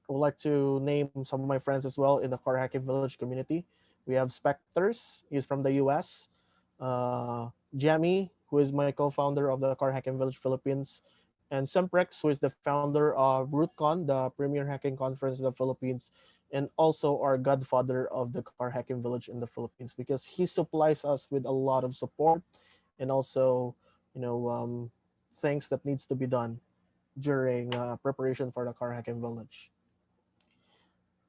S2: would like to name some of my friends as well in the car hacking village community. We have Specters, he's from the US. Jamie, who is my co-founder of the Car Hacking Village Philippines, and Semprex, who is the founder of RootCon, the premier hacking conference in the Philippines, and also our godfather of the Car Hacking Village in the Philippines, because he supplies us with a lot of support and also, things that needs to be done during preparation for the Car Hacking Village.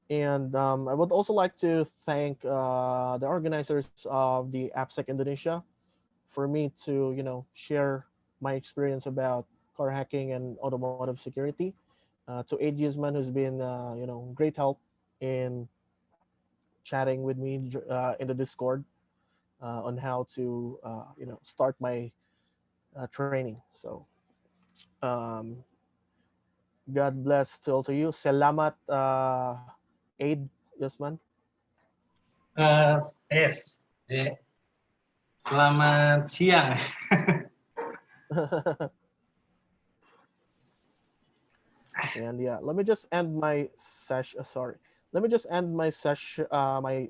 S2: And I would also like to thank the organizers of the AppSec Indonesia for me to, share my experience about car hacking and automotive security. To Aid Yusman, who's been, great help in chatting with me in the Discord on how to, start my training. So, um, God bless to also you. Selamat, Aid Yusman.
S1: Yes. Yeah. Selamat siang.
S2: And yeah, let me just end my session. Sorry, let me just end my session. My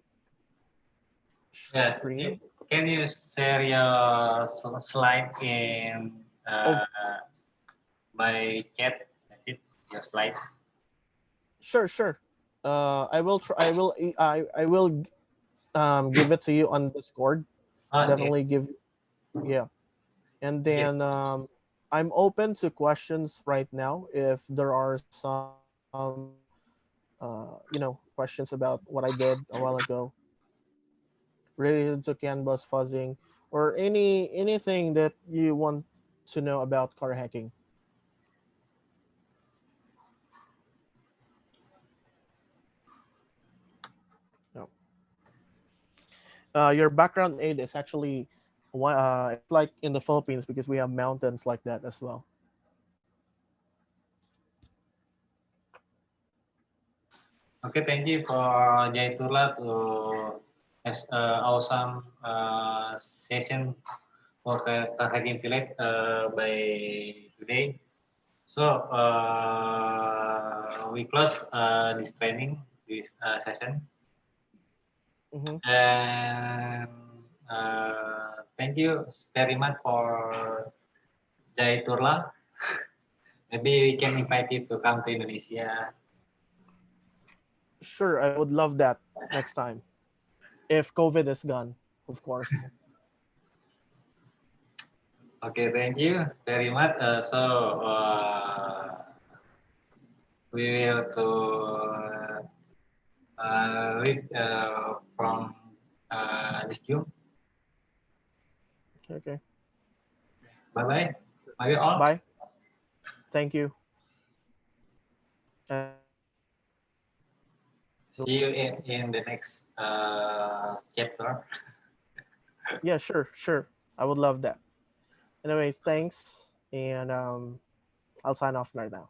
S1: Yes.
S2: screen.
S1: Can you share your slide in
S2: Of
S1: my chat? That's it. Your slide.
S2: sure. I will try. I will give it to you on Discord.
S1: Okay.
S2: Definitely give. Yeah, and
S1: Yeah.
S2: then I'm open to questions right now if there are some questions about what I did a while ago related to canvas fuzzing or anything that you want to know about car hacking. No. Your background aid is actually it's like in the Philippines because we have mountains like that as well.
S1: Okay, thank you for Jaitullah to as awesome session for the hacking village by today. So we close this training, this session,
S2: Mm-hmm.
S1: and thank you very much for Jaitullah. Maybe we can invite you to come to Indonesia.
S2: Sure, I would love that next time if COVID is gone, of course.
S1: Okay, thank you very much. We will to read from this queue.
S2: Okay.
S1: Bye bye. Bye you all.
S2: Bye. Thank you.
S1: See you in the next chapter.
S2: Yeah, sure. I would love that. Anyways, thanks, and I'll sign off right now.